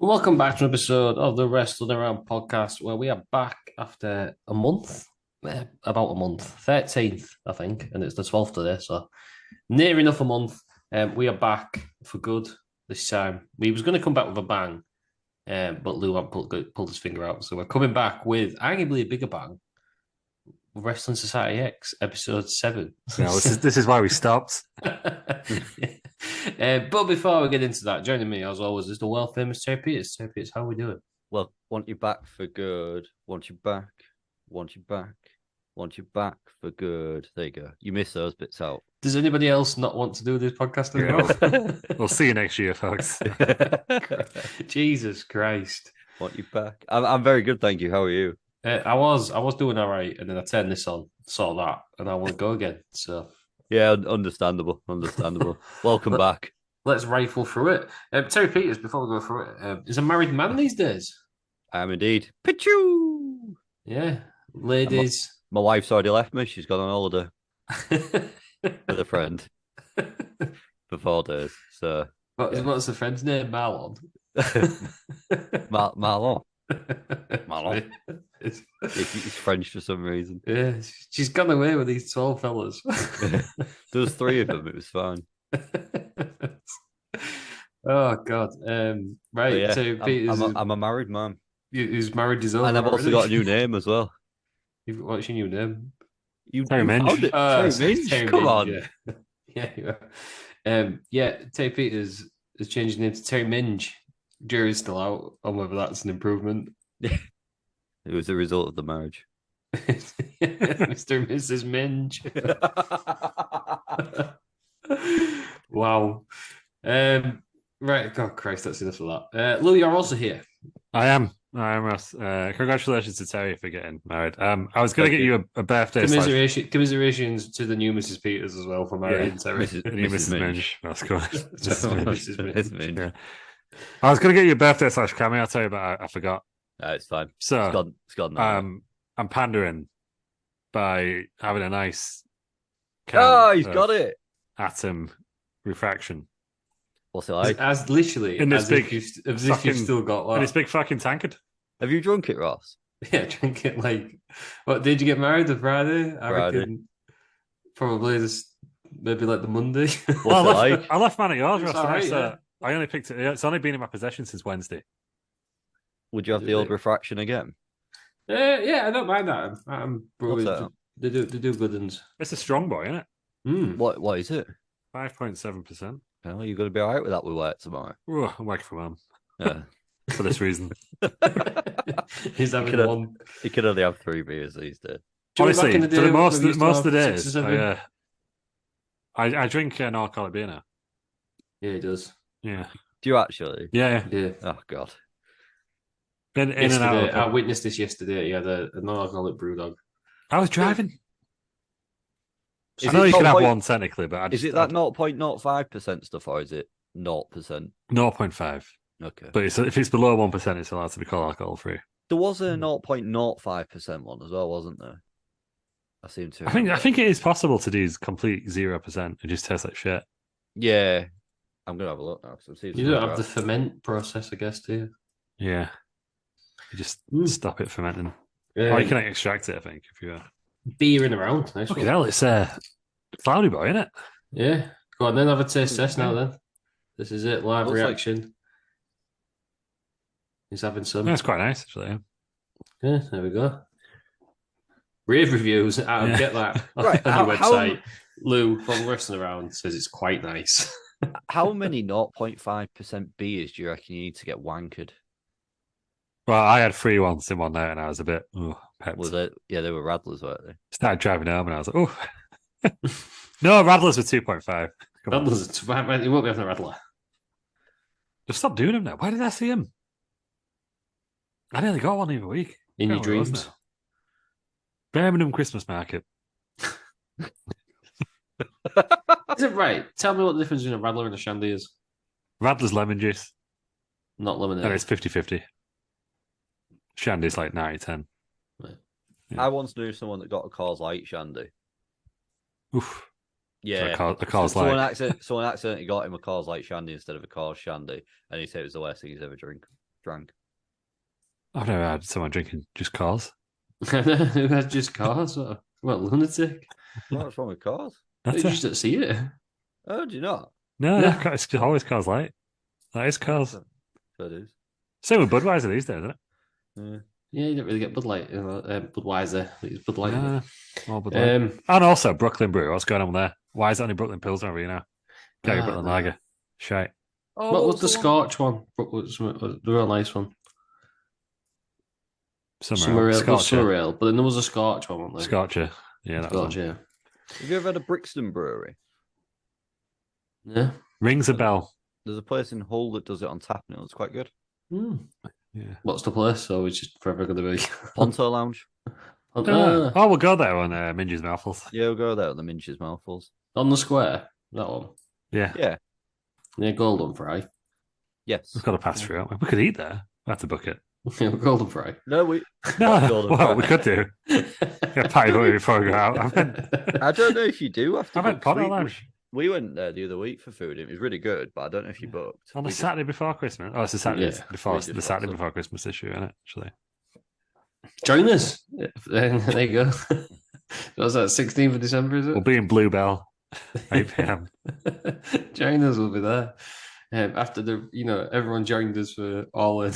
Welcome back to an episode of the Wrestling Around podcast, where we are back after a month, about a month, 13th, I think, and it's the 12th today, so near enough a month. We are back for good this time. We was going to come back with a bang, but Lou pulled his finger out, so we're coming back with arguably a bigger bang. Wrestling Society X, episode 7. No, this is why we stopped. But before we get into that, joining me as always is the world famous Terry Peters. Terry Peters, how are we doing? Well, want you back for good. Want you back. Want you back. Want you back for good. There you go. You miss those bits out. Does anybody else not want to do this podcast as well? We'll see you next year, folks. Jesus Christ. Want you back. I'm very good, thank you. How are you? I was doing all right, and then I turned this on, saw that, and I want to go again. So Yeah, understandable. Welcome back. let's rifle through it. Terry Peters, before we go through it, is a married man these days. I am indeed. Pichu! Yeah, ladies. My wife's already left me. She's gone on holiday with a friend for 4 days. So What's the friend's name? Marlon. Marlon. It's- He's French for some reason. Yeah, she's gone away with these 12 fellas. There was 3 of them. It was fine. Oh God! Right, Yeah, so Peters, I'm a married man, who's married his own, and I've also got a new name as well. What's your new name? Terry Minge. Found it. Terry Minge. Terry Come Minge, on. yeah, yeah. Terry Peters has changed his name to Terry Minge. Jury's still out on whether that's an improvement. It was a result of the marriage. Mr. and Mrs. Minge. Wow. Right, God Christ, that's enough of that. Lou, you're also here. I am, Ross. Congratulations to Terry for getting married. I was going to Thank get you a birthday. Commiserations to the new Mrs. Peters as well for marrying Terry. New Mrs. Minge. That's cool. Mrs. Minge. Yeah. I was going to get you a birthday / cameo, I'll tell you, but I forgot. No, it's fine. So It's gone now. I'm pandering by having a nice. He's got it. Atom refraction. What's it like? As literally, In this as if big you've still got And that. this big fucking tankard. Have you drunk it, Ross? Yeah, drink it like. What did you get married the Friday? I Friday. reckon probably this, maybe like the Monday. Well, What's it like? I left mine at yours, It's Ross. all right, so yeah. I only picked it. It's only been in my possession since Wednesday. Would you have the old refraction again? Yeah, I don't mind that. I'm probably What's that? they do good ones. It's a strong boy, isn't it? Mm. What is it? 5.7%. Oh, you're going to be all right with that with work tomorrow. Oh, I'm working from home Yeah. for this reason. He's having Could have- one. You can only have 3 beers these days. Do you remember back Honestly, in the for the day most when we used to of the have 6 days, or 7? I drink an alcoholic beer now. Yeah, he does. Yeah, Do you actually? yeah. Yeah. Oh, God. In and out. Yesterday, I Of witnessed this yesterday. He had a non-alcoholic brew dog. I was driving. Is I know it you can have 0.0 one technically, but I Is just, it that 0.05% stuff or is it 0%? 0.5? Okay. But if it's below 1%, it's allowed to be called alcohol free. There was a 0.05% one as well, wasn't there? I seem to. I think it is possible to do complete 0%. It just tastes like shit. Yeah. I'm going to have a look now. You don't have the ferment process, I guess, do you? Yeah, you just stop it fermenting. Yeah. Or you can extract it, I think, if you. Beering around. Nice Look one. at hell, it's cloudy boy, isn't it? Yeah. Go on then, have a taste test now then. This is it, live Looks like- reaction. He's having some. That's quite nice, actually. Yeah, there we go. Rave reviews. Yeah. Get that Right, on your how- website. Lou from Wrestling Around says it's quite nice. How many 0.5% beers do you reckon you need to get wankered? Well, I had 3 once in one night, and I was a bit pepped. Was it? Yeah, they were Radlers, weren't they? Started driving home, and I was like, oh. No, Radlers were 2.5. Come on. Radler's, he won't be having a Radler. Just stop doing them now. Why did I see him? I nearly got one the other week. In your Can't remember what it was dreams. now. Birmingham Christmas Market. Is it right? Tell me what the difference between a Radler and a Shandy is. Radler's lemon juice, Not lemonade. and it's 50-50. Shandy's like 90-10. Yeah. I once knew someone that got a Coors Light shandy. Oof. Yeah. A Coors Someone, Light. someone accidentally got him a Coors Light shandy instead of a Coors shandy, and he said it was the worst thing he's ever drank. drank. I've never had someone drinking just cause. Who has just cars? What lunatic? What's wrong with cars? You That's just it. don't see it. Oh, do you not? No, Yeah. no, it's always cause light. That is cause. So it is. Same with Budweiser these days, isn't it? Yeah. Yeah, you don't really get Bud Light, Budweiser. It's Bud Light. No, all Bud Light. Um, And also Brooklyn Brew. What's going on there? Why is it only Brooklyn Pills over here now? Can't get Brooklyn no. Lager. Shite. Oh, What was the Scotch one? What was the real nice one? Summer Ale. Scotcher. Summer Ale, but then there was a Scotch one, wasn't there? Scotcher. Yeah, that was Scotch, one. yeah. Have you ever had a Brixton brewery? Yeah. Rings a bell. There's a place in Hull that does it on tap now. It's quite good. Hmm. Yeah. What's the place? So it's just forever going to be. Ponto Lounge. on, Oh, we'll go there on Minge's Mouthfuls. Yeah, we'll go there at the Minch's Mouthfuls. on the square, that one. Yeah. Yeah. Yeah, Golden Fry. Yes. We've got to pass through. We could eat there. We have to book it. Yeah, Golden Fry. No, we. No, Golden well, Fry. we could do. Get paid before we go out. I don't know if you do have to. I went book. Ponto Lounge We went there the other week for food. It was really good, but I don't know if you booked. on the We just- Saturday before Christmas. Oh, it's the Saturday Yeah, before we just the Saturday thought so. before Christmas issue, isn't it? Actually, Join us. There you go. What's that? 16th of December, is it? we'll be in Bluebell, 8 p.m. Join us. We'll be there. After everyone joined us for all in.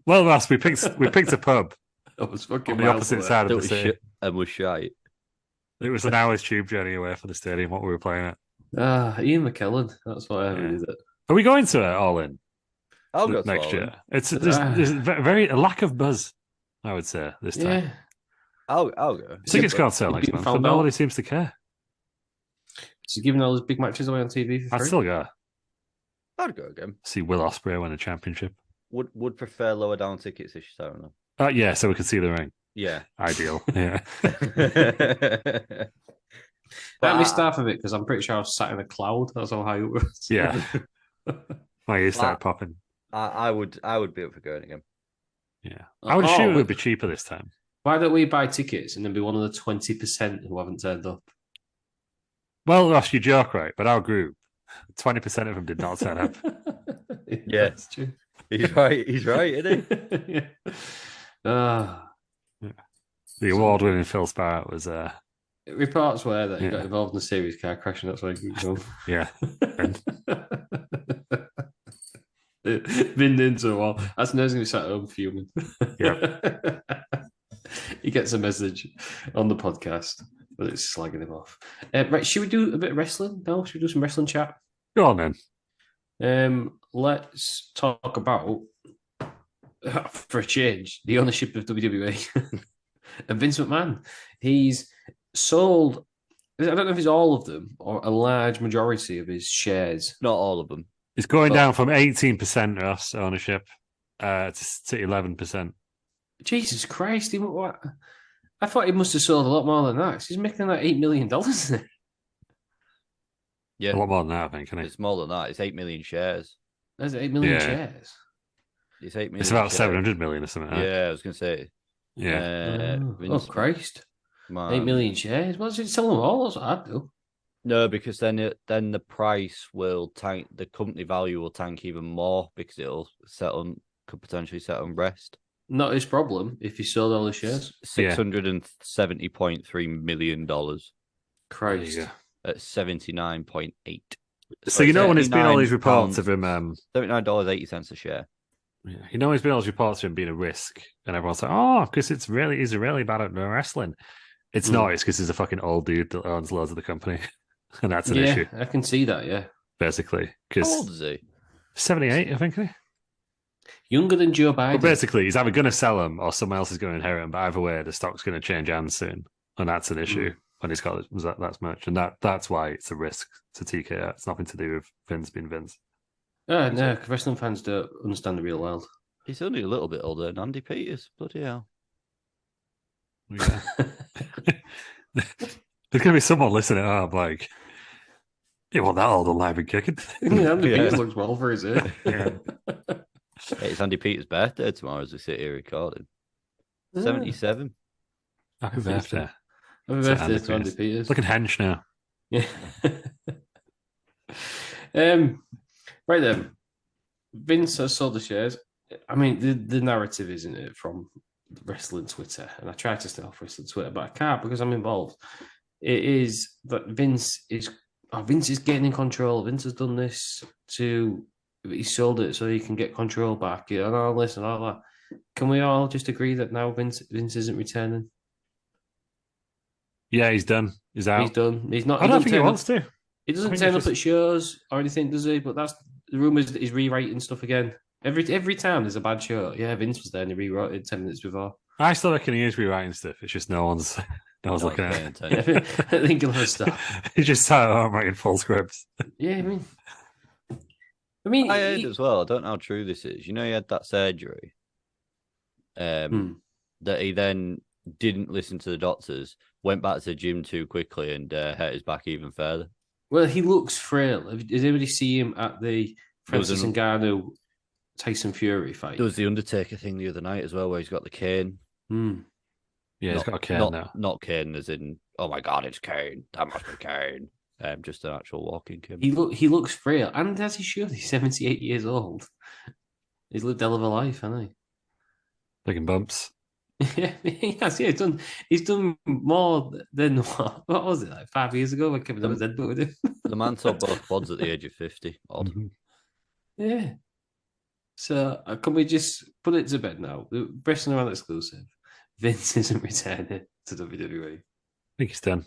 Well, Ross, we picked a pub It was fucking on the miles opposite away. side that of the was city. shit and was shite. It was an hour's tube journey away from the stadium. What we were playing at. Ian McKellen. That's why I Yeah. did it. Are we going to it all in I'll go to next all year? in. There's a lack of buzz, I would say, this time. Yeah. I'll go. Tickets go on sale You've next been month, but found out? nobody seems to care. So giving all those big matches away on TV for I'd free. still go I'd go again. see Will Ospreay win a championship. Would prefer lower down tickets this year. I don't know. Yeah, so we could see the ring. Yeah. Ideal. Yeah. I missed half of it because I'm pretty sure I was sat in a cloud. That's how high it was. Yeah. My ears started popping. I would be up for going again. Yeah. I would Oh, assume it would be cheaper this time. Why don't we buy tickets and then be one of the 20% who haven't turned up? Well, Ross, you joke, right? But our group, 20% of them did not turn up. Yeah. That's true. He's right, isn't he? Yeah. Ah. The award-winning Phil Sparrow was, Reports were that he Yeah. got involved in a serious car crash and that's why he keeps going. yeah. Been into a while. That's no going to be sat at home fuming. Yeah. He gets a message on the podcast, but it's slagging him off. Right, should we do a bit of wrestling now? Should we do some wrestling chat? Go on then. Let's talk about, for a change, the ownership of WWE and Vince McMahon. He's sold, I don't know if it's all of them or a large majority of his shares. Not all of them. It's going But- down from 18% Ross ownership to 11%. Jesus Christ! What? I thought he must have sold a lot more than that. 'Cause he's making like $8 million. Isn't it? Yeah. A lot more than that, I think, isn't it? It's more than that. It's 8 million shares. That's 8 million Yeah. shares. It's 8 million. It's about shares. 700 million or something. Like that. Yeah, I was going to say. Yeah. Oh Vince Christ! McMahon. 8 million shares. Well, should sell them all. That's what I'd do. No, because then the price will tank. The company value will tank even more because it'll could potentially set on rest. Not his problem if he sold all his shares. $670.3 million Christ! There you go. at 79.8. So you know when there's been all these reports £79 of him, $79.80 a share. you know when there's been all these reports of him being a risk, and everyone's like, oh, because he's really bad at wrestling. It's not. It's because he's a fucking old dude that owns loads of the company, and that's an Yeah, issue I can see that. Yeah, basically. How Because old is he? 78, I think. Isn't he? younger than Joe But Biden. basically, he's either going to sell them or someone else is going to inherit them. But either way, the stock's going to change hands soon, and that's an issue when he's got that much, and that's why it's a risk to TKO. It's nothing to do with Vince being Vince. No, 'cause wrestling fans don't understand the real world. He's only a little bit older than Andy Peters. Bloody hell. Yeah. There's going to be someone listening up like, it wasn't that old alive and kicking. Yeah, Andy Yeah. Peters looks well for his age. Yeah. Hey, it's Andy Peters' birthday tomorrow as we sit here recording. 77. Happy birthday. Happy So birthday Andy to Andy Peters. Peters. Looking hench now. Yeah. Right then. Vince has sold the shares. I mean, the narrative, isn't it, from wrestling Twitter? And I try to stay off wrestling Twitter, but I can't because I'm involved. It is that Vince is getting in control. Vince has done this he sold it so he can get control back, and all this and all that. Can we all just agree that now Vince isn't returning? Yeah, he's done. He's out. He's done. He's not. I don't think he wants to. He doesn't turn up at shows or anything, does he? But that's the rumors that he's rewriting stuff again. Every time there's a bad show, yeah, Vince was there and he rewrote it 10 minutes before. I still reckon he is rewriting stuff. It's just no one's looking at it. I think he'll have stop. He's just sat at home writing full scripts. Yeah, I mean, I heard as well. I don't know how true this is. You know, he had that surgery. That he then didn't listen to the doctors, went back to the gym too quickly, and hurt his back even further. Well, he looks frail. Did anybody see him at the Francis Ngannou Tyson Fury fight? There was the Undertaker thing the other night as well, where he's got the cane. Yeah, he's got a cane now. Not cane as in, oh my God, it's Kane. That must be Kane. Just an actual walking cane. He looks frail, and as he should. He's 78 years old. He's lived a hell of a life, hasn't he? Taking bumps. Yeah, he's done more than what was it, like 5 years ago when Kevin Owens headbutted him? The man saw both pods at the age of 50. Odd. Yeah. So can we just put it to bed now? The Wrestling Around exclusive. Vince isn't returning to WWE. I think he's done.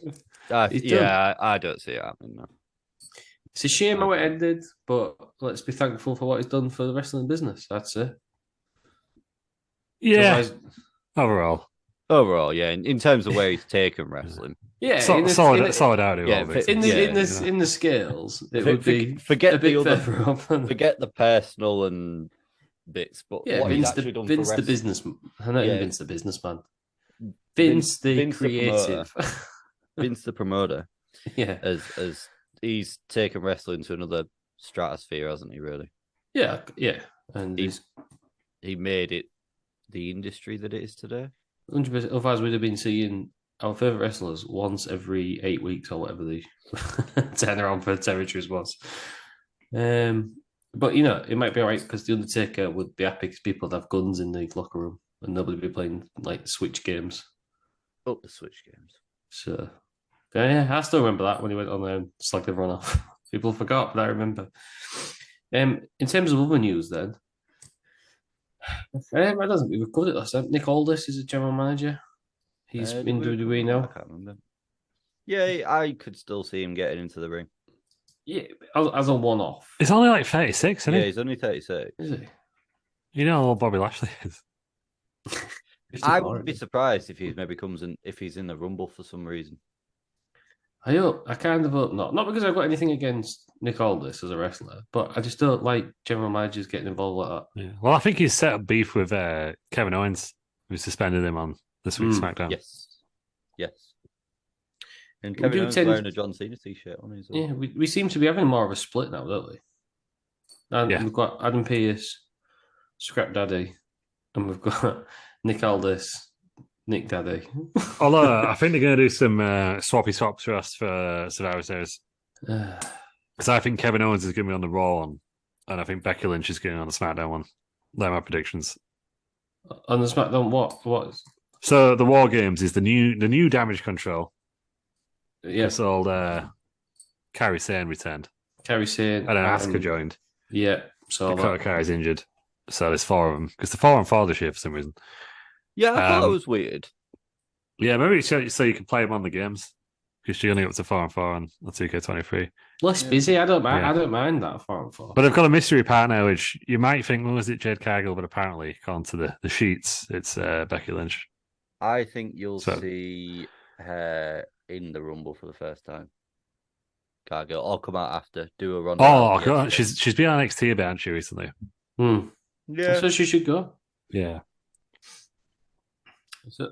I don't see it happening now. It's a shame how it ended, but let's be thankful for what he's done for the wrestling business. That's it. Yeah. Overall, yeah. In terms of where he's taken wrestling, yeah. Solidarity. Yeah, in the scales, it would be forget a bit the further up. Forget the personal and bits, but yeah, what Vince, he's actually done for Vince the wrestling. businessman. I know Vince the businessman. Vince the creative. Vince the promoter. Yeah, as he's taken wrestling to another stratosphere, hasn't he? Really? Yeah, and he made it the industry that it is today. 100%. Otherwise, we'd have been seeing our favourite wrestlers once every 8 weeks or whatever the turnaround for the territories was. But it might be all right because the Undertaker would be happy because people would have guns in the locker room and nobody would be playing like Switch games. Oh, the Switch games. So, yeah, I still remember that when he went on there and slagged everyone off. People forgot, but I remember. In terms of other news, then, I don't think we've covered it last time. Nick Aldis is a general manager. He's in WWE now. I can't remember. Yeah, I could still see him getting into the ring. Yeah, as a one-off. He's only like 36, isn't he? Yeah, he's only 36. Is he? You know how old Bobby Lashley is. I wouldn't be surprised if he maybe if he's in the Rumble for some reason. I kind of hope not. Not because I've got anything against Nick Aldis as a wrestler, but I just don't like general managers getting involved like that. Yeah. Well, I think he's set up beef with Kevin Owens, who suspended him on this week's SmackDown. Yes. And Kevin Owens wearing a John Cena t-shirt on his. Yeah, we seem to be having more of a split now, don't we? And we've got Adam Pearce, Scrap Daddy, and we've got Nick Aldis, Nick Daddy. Although I think they're going to do some swappy swaps for us for Survivor Series. Because I think Kevin Owens is going to be on the Raw one, and I think Becky Lynch is going on the SmackDown one. They're my predictions. On the SmackDown, what? So the War Games is the new Damage Control. Yeah. It's old Kairi Sane returned. Kairi Sane. And then Asuka joined. Yeah. So Kairi's injured. So there's 4 of them. Because the 4 on 4 this year for some reason. Yeah, I thought that was weird. Yeah, maybe so you can play them on the games. Because you're only up to 4 on 4 on 2K23. Less busy. I don't mind. I don't mind that 4 on 4. But they've got a mystery partner, which you might think, well, was it Jade Cargill? But apparently, according to the sheets, it's Becky Lynch. I think you'll see her in the Rumble for the first time. Cargill, or come out after, do a run. Oh, God. She's been on NXT a bit, hasn't she, recently? Yeah. So she should go. Yeah. So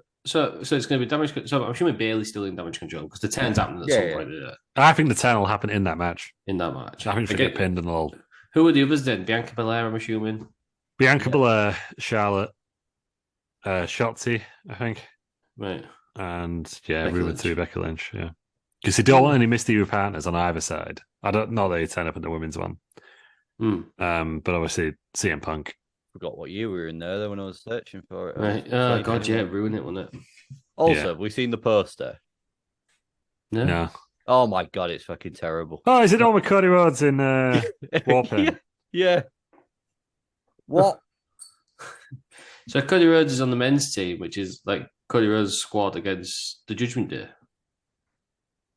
it's going to be damage. So I'm assuming Bailey's still in damage control because the 10's happening at some point. Yeah. I think the 10 will happen in that match. In that match, I think she'll get pinned and all. Who are the others then? Bianca Belair, I'm assuming. Bianca Belair, Charlotte, Shotzi, I think. Right. And rumored to be Becky Lynch. Yeah, because they don't want any mystery partners on either side. I don't know they turn up in the women's one. But obviously CM Punk Forgot what year we were in there when I was searching for it. Right. Oh, God, yeah, ruin it, wouldn't it? Also, Yeah. we've seen the poster. No. Oh my God, it's fucking terrible. Oh, is it all with Cody Rhodes in Warpaint? Yeah. What? So Cody Rhodes is on the men's team, which is like Cody Rhodes' squad against the Judgment Day.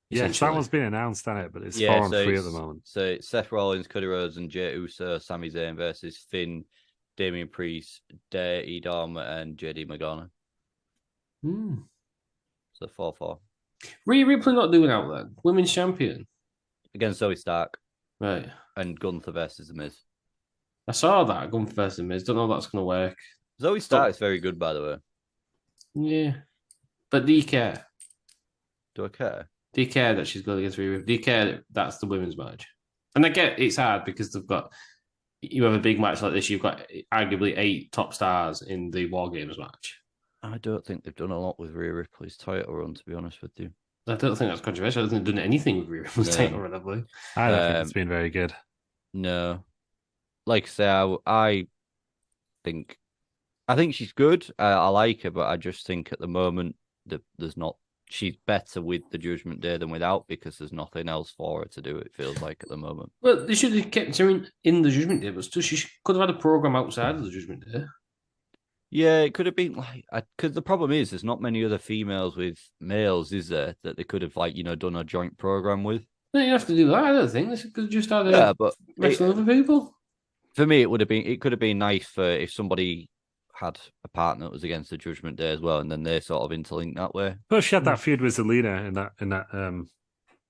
Yes, that essentially. one's been announced, hasn't it? But it's Yeah, 4-on-3 at the moment. So it's Seth Rollins, Cody Rhodes, and Jey Uso, Sami Zayn versus Finn, Damian Priest, Edom, and JD McDonough. So 4-4. Rhea Ripley not doing out then? Women's champion. Against Zoe Stark. Right. And Gunther versus The Miz. I saw that, Gunther versus The Miz. Don't know if that's going to work. Zoe Stark is very good, by the way. Yeah. But do you care? Do I care? Do you care that she's going against Rhea Ripley? Do you care that that's the women's match? And I get it's hard because you have a big match like this, you've got arguably 8 top stars in the War Games match. I don't think they've done a lot with Rhea Ripley's title run, to be honest with you. I don't think that's controversial. I don't think they've done anything with Rhea Ripley's title run, have they? I don't think it's been very good. No. Like I say, I think she's good. I like her, but I just think at the moment that she's better with the Judgment Day than without because there's nothing else for her to do, it feels like, at the moment. Well, they should have kept her in the Judgment Day, but she could have had a program outside of the Judgment Day. Yeah, it could have been like, because the problem is there's not many other females with males, is there, that they could have done a joint program with. No, you have to do that. I don't think they could have just had but wrestle other people. For me, it could have been nice for if somebody had a partner that was against the Judgment Day as well, and then they sort of interlink that way. But she had that feud with Zelina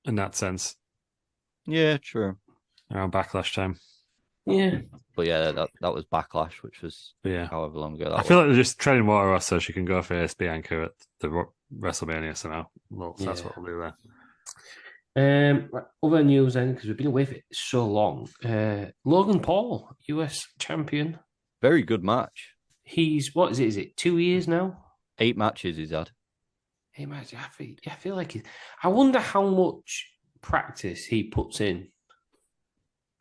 in that sense. Yeah, true. Around Backlash time. Yeah. But yeah, that was Backlash, which was however long ago. I feel like they're just treading water off so she can go face Bianca at the WrestleMania somehow. Well, that's what I'll do there. Other news then, because we've been away for so long. Logan Paul, US champion. Very good match. He's, what is it? Is it 2 years now? 8 matches he's had. 8 matches. I feel like I wonder how much practice he puts in.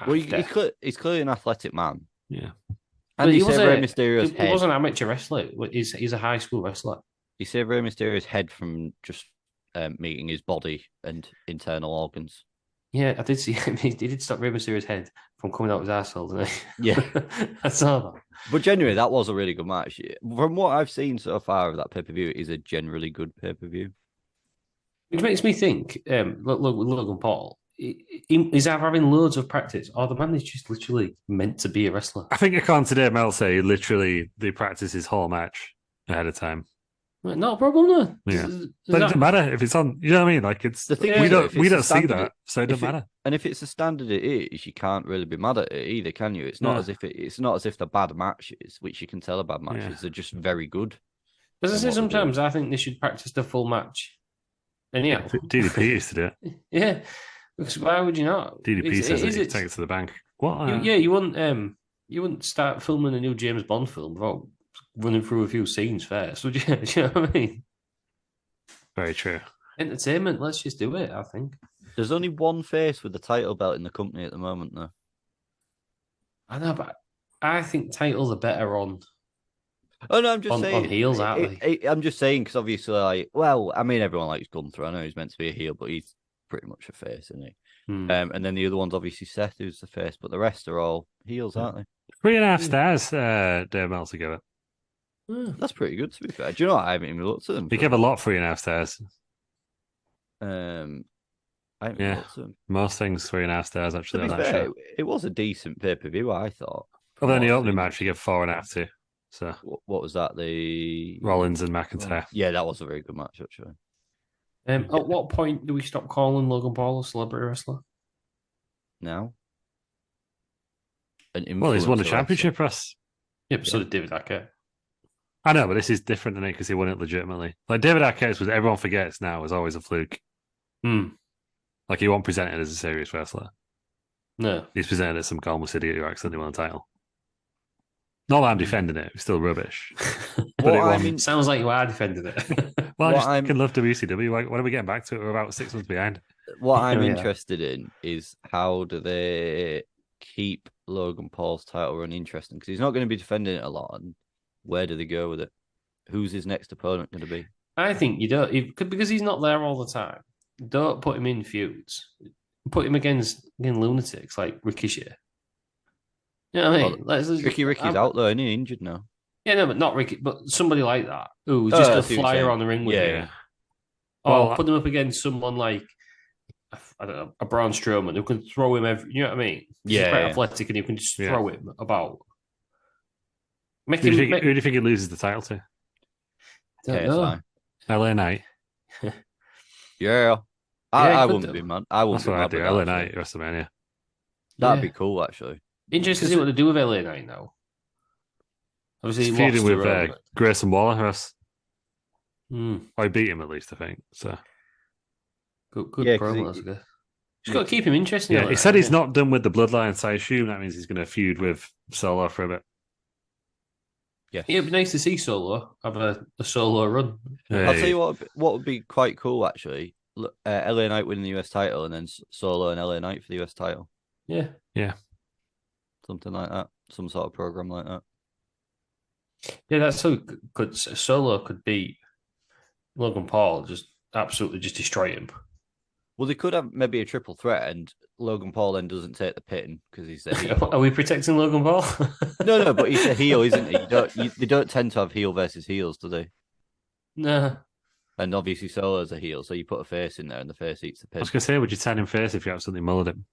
Well, he's clearly an athletic man. Yeah. And he saved Rey Mysterio's head. He was an amateur wrestler. He's a high school wrestler. He saved Rey Mysterio's head from just meeting his body and internal organs. Yeah, I did see him. He did stop Rey Mysterio's head from coming out of his arsehole, didn't he? Yeah. I saw that. But genuinely, that was a really good match. From what I've seen so far of that pay-per-view, it is a generally good pay-per-view. Which makes me think, look, with Logan Paul, he's either having loads of practice or the man is just literally meant to be a wrestler. I think according to Dave Meltzer, they practice his whole match ahead of time. Not a problem, no. Yeah. But it doesn't matter if it's on. You know what I mean? Like it's we don't see that, so it doesn't matter. And if it's a standard, it is. You can't really be mad at it either, can you? It's not as if they're bad matches, which you can tell are bad matches. They're just very good. As I say, sometimes I think they should practice the full match. Anyhow, DDP used to do it. Yeah, because why would you not? DDP says it take it to the bank. What? You wouldn't start filming a new James Bond film without running through a few scenes first, would you? Do you know what I mean? Very true. Entertainment, let's just do it, I think. There's only one face with the title belt in the company at the moment, though. I know, but I think titles are better on. Oh no, I'm just saying on heels, aren't they? I'm just saying because obviously, everyone likes Gunther. I know he's meant to be a heel, but he's pretty much a face, isn't he? And then the other one's obviously Seth, who's the face, but the rest are all heels, aren't they? 3.5 stars. Dave Meltzer gave it. That's pretty good, to be fair. Do you know what? I haven't even looked at them. He gave a lot 3.5 stars. I haven't looked at them. Most things 3.5 stars actually. To be fair, it was a decent pay-per-view, I thought. Other than the opening match, he gave 4.5 to. So what was that? The Rollins and McIntyre. Yeah, that was a very good match, actually. At what point do we stop calling Logan Paul a celebrity wrestler? Now? Well, he's won the championship, Russ. Yeah, but so did David Arquette. I know, but this is different than it because he won it legitimately. Like David Arquette was everyone forgets now was always a fluke. Like he wasn't presented as a serious wrestler. No, he's presented as some calmless idiot who accidentally won a title. Not that I'm defending it; it's still rubbish. But sounds like you are defending it. Well, I just fucking love WCW. When are we getting back to it? We're about 6 months behind. What I'm interested in is how do they keep Logan Paul's title run interesting because he's not going to be defending it a lot. And where do they go with it? Who's his next opponent going to be? I think you don't because he's not there all the time. Don't put him in feuds. Put him against lunatics like Ricochet. You know what I mean? Ricky's out though, and he's injured now. Yeah, no, but not Ricky, but somebody like that who's just a flyer on the ring with you. Or put him up against someone like I don't know, a Braun Strowman who can throw him you know what I mean? He's quite athletic and you can just throw him about. Who do you think he loses the title to? Don't know. LA Knight. Yeah. I wouldn't be mad. I wouldn't. That's what I'd do. LA Knight, WrestleMania. That'd be cool, actually. Interesting to see what they do with LA Knight now. Obviously, he's feuding with Grayson Waller. I beat him at least, I think. So good promo. That's good. Just got to keep him interested. Yeah, he said he's not done with the Bloodline, so I assume that means he's going to feud with Solo for a bit. Yeah, it'd be nice to see Solo have a solo run. Hey. I'll tell you what would be quite cool actually. LA Knight winning the US title and then Solo and LA Knight for the US title. Yeah. Something like that. Some sort of program like that. Yeah, that's so good. Solo could beat Logan Paul, just absolutely just destroy him. Well, they could have maybe a triple threat, and Logan Paul then doesn't take the pitting because he's a heel. Are we protecting Logan Paul? No, but he's a heel, isn't he? They don't tend to have heel versus heels, do they? No. And obviously Solo's a heel, so you put a face in there, and the face eats the pin. I was going to say, would you turn him face if you absolutely mullered him?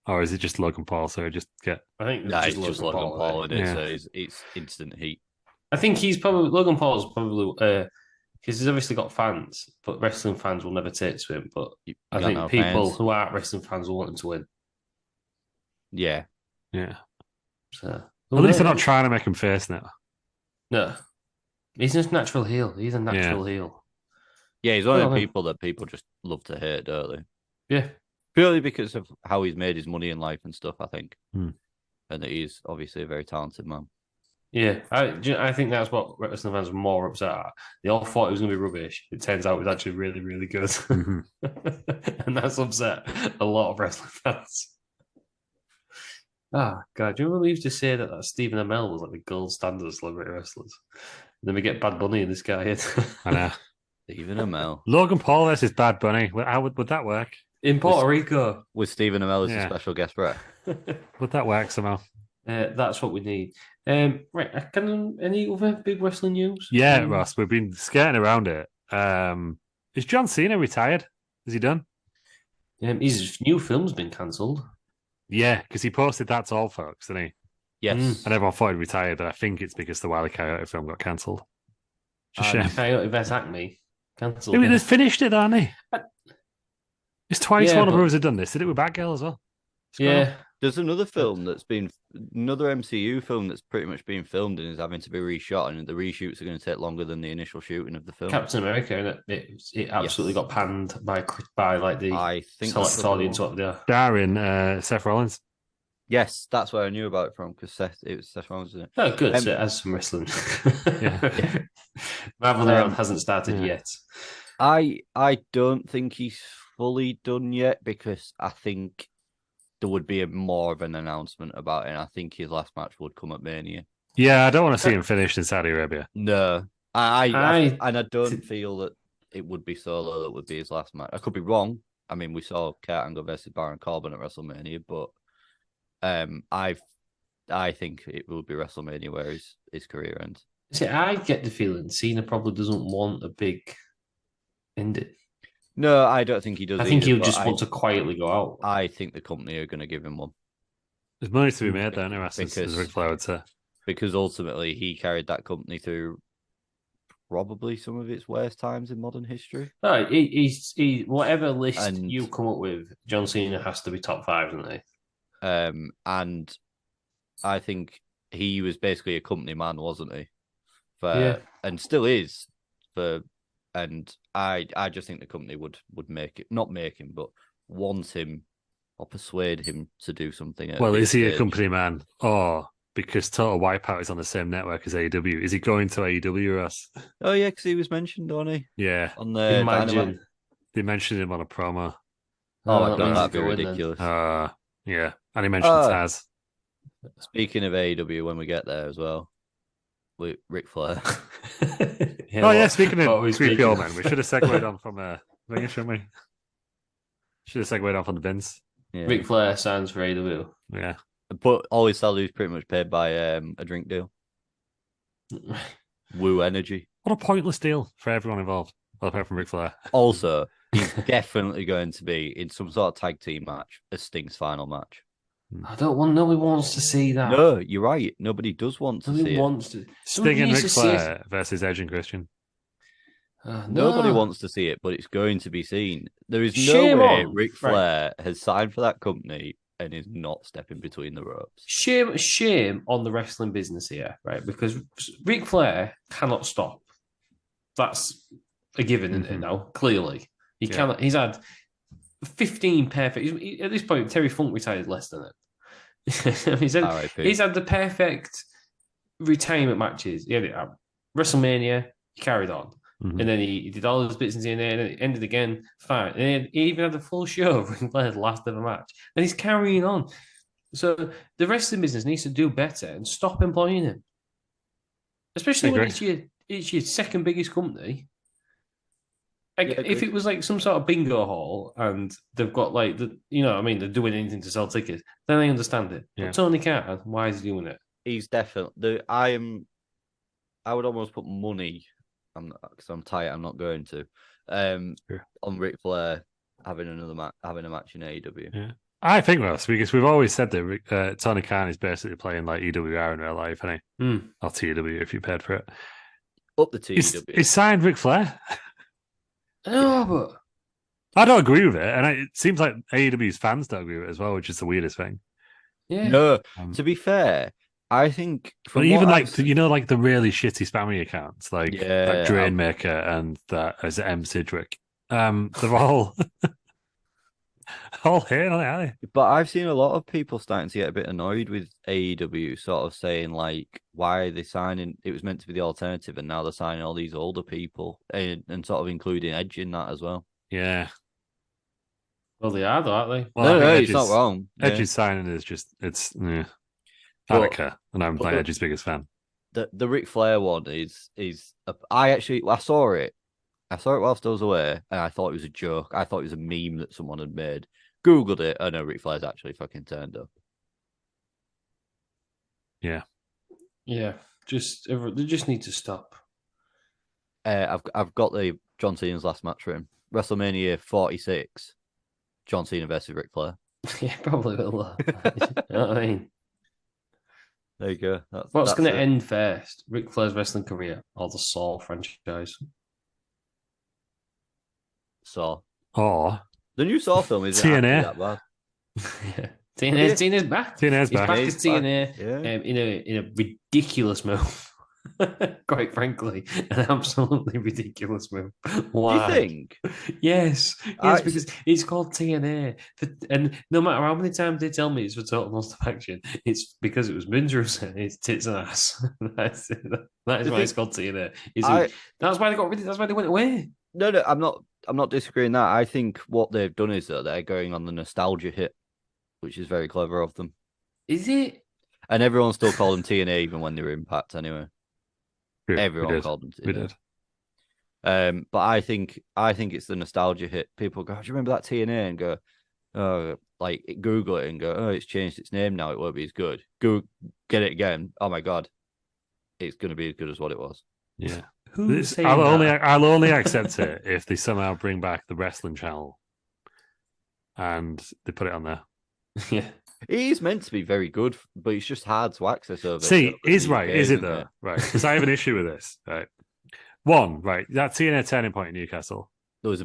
Or is it just Logan Paul? So just get. I think it's just Logan Paul in it, so it's instant heat. I think Logan Paul's probably because he's obviously got fans, but wrestling fans will never take to him. But I think people who aren't wrestling fans will want him to win. Yeah. So at least they're not trying to make him face now. No, he's just natural heel. He's a natural heel. Yeah, he's one of the people that people just love to hate, don't they? Yeah. Purely because of how he's made his money in life and stuff, I think. And that he's obviously a very talented man. Yeah, I think that's what wrestling fans were more upset at. They all thought it was going to be rubbish. It turns out it was actually really, really good. And that's upset a lot of wrestling fans. God, do you remember we used to say that Stephen Amell was like the gold standard of celebrity wrestlers? And then we get Bad Bunny and this guy here. I know. Stephen Amell. Logan Paul versus Bad Bunny. How would that work? In Puerto Rico. With Stephen Amell as a special guest rep. Would that work somehow? That's what we need. Right, any other big wrestling news? Yeah, Ross, we've been skirting around it. Is John Cena retired? Is he done? His new film's been cancelled. Yeah, because he posted That's All, folks, didn't he? Yes. And everyone thought he'd retired, but I think it's because the Wile E. Coyote film got cancelled. It's a shame. Coyote vs. Acme cancelled. I mean, they've finished it, aren't they? It's twice Warner Brothers have done this. Did it with Batgirl as well? There's another film another MCU film that's pretty much being filmed and is having to be reshot, and the reshoots are going to take longer than the initial shooting of the film. Captain America, it absolutely got panned by like the select audience up there. Starring Seth Rollins. Yes, that's where I knew about it from because it was Seth Rollins, isn't it? Oh, good. So it has some wrestling. Marvel Around hasn't started yet. I don't think he's fully done yet because I think there would be more of an announcement about it. And I think his last match would come at Mania. Yeah, I don't want to see him finished in Saudi Arabia. No, I don't feel that it would be Solo that would be his last match. I could be wrong. I mean, we saw Kurt Angle versus Baron Corbin at WrestleMania, but I think it will be WrestleMania where his career ends. See, I get the feeling Cena probably doesn't want a big ending. No, I don't think he does. I think he'll just want to quietly go out. I think the company are going to give him one. There's money to be made there, no? As Ric Flair would say. Because ultimately he carried that company through probably some of its worst times in modern history. No, he whatever list you come up with, John Cena has to be top 5, doesn't he? And I think he was basically a company man, wasn't he? And still is and I just think the company would make it, not make him, but want him or persuade him to do something. Well, is he a company man? Or because Total Wipeout is on the same network as AEW, is he going to AEW, Ross? Oh, yeah, because he was mentioned, wasn't he? Yeah. On the Imagine. They mentioned him on a promo. Oh, my God, that'd be ridiculous. Yeah. And he mentioned Taz. Speaking of AEW, when we get there as well, with Ric Flair. Speaking of we creepy speaking old of? man, we should have segued on from Ringer, shouldn't we? Should have segued on from the Vince. Yeah. Ric Flair signs for AEW. Yeah. But all his salary is pretty much paid by a drink deal. Woo Energy. What a pointless deal for everyone involved, apart from Ric Flair. Also, he's definitely going to be in some sort of tag team match, a Sting's final match. Nobody wants to see that. No, you're right. Nobody does want to Nobody see wants to. Sting and needs Ric to see it. Flair versus Edge and Christian. Nobody No. wants to see it, but it's going to be seen. There is Shame no way on. Ric Right. Flair has signed for that company and is not stepping between the ropes. Shame on the wrestling business here, right? Because Ric Flair cannot stop. That's a given, isn't it? Now, clearly, he cannot. He's had 15 perfect. At this point, Terry Funk retired less than it. he's had the perfect retirement matches. He had it at WrestleMania. He carried on. Mm-hmm. And then he did all those bits in TNA, and then it ended again, fine. And he even had the full show of Ric Flair's last ever match. And he's carrying on. So the wrestling business needs to do better and stop employing him. Especially when it's your second biggest company. If it was like some sort of bingo hall and they've got like they're doing anything to sell tickets, then I understand it. Yeah. But Tony Khan, why is he doing it? He's definitely. I would almost put money. Because I'm tight. I'm not going to. On Ric Flair having having a match in AEW. Yeah. I think that's because we've always said that Tony Khan is basically playing like EWR in real life, isn't he? Or TW if you paid for it. Up the TW. He's signed Ric Flair. No, but I don't agree with it, and it seems like AEW's fans don't agree with it as well, which is the weirdest thing. Yeah. No, to be fair, I think. But even like the really shitty spammy accounts, like that Drainmaker and that as M Sidgwick, they're all hating on it, aren't they? But I've seen a lot of people starting to get a bit annoyed with AEW, sort of saying like, why are they signing? It was meant to be the alternative, and now they're signing all these older people, and sort of including Edge in that as well. Yeah. Well, they are, though, aren't they? Well, no, it's not wrong. Edge's signing is just I don't care, and I'm like Edge's biggest fan. The Ric Flair one is I saw it. I saw it whilst I was away, and I thought it was a joke. I thought it was a meme that someone had made. Googled it. Oh no, Ric Flair's actually fucking turned up. Yeah. Yeah. They just need to stop. I've got the John Cena's last match for him. WrestleMania 46. John Cena versus Ric Flair. Yeah, probably will. You know what I mean? There you go. What's going to end first? Ric Flair's wrestling career or the Saw franchise? Saw. Or the new Saw film is TNA. That bad. Yeah. TNA's back. TNA's back. He's back as TNA Yeah. in a ridiculous move. Quite frankly, an absolutely ridiculous move. Why? Do you think? Yes, because it's called TNA, and no matter how many times they tell me it's for Total Non-Stop it's because it was Minder's and it's tits and ass. That is why it's called TNA. That's why they got rid of it. That's why they went away. No, I'm not disagreeing that. I think what they've done is that they're going on the nostalgia hit, which is very clever of them. Is it? And everyone still called them TNA even when they were Impact anyway. Yeah, everyone called them TNA. We did. But I think it's the nostalgia hit. People go, "Do you remember that TNA?" and go, "Oh, like Google it and go, oh, it's changed its name now. It won't be as good. Go get it again. Oh my god, it's going to be as good as what it was." Yeah. I'll only accept it if they somehow bring back the wrestling channel and they put it on there. Yeah. It is meant to be very good, but it's just hard to access over. See, is right, is it though? Right, because I have an issue with this. Right, one, right, that TNA turning point in Newcastle. There was a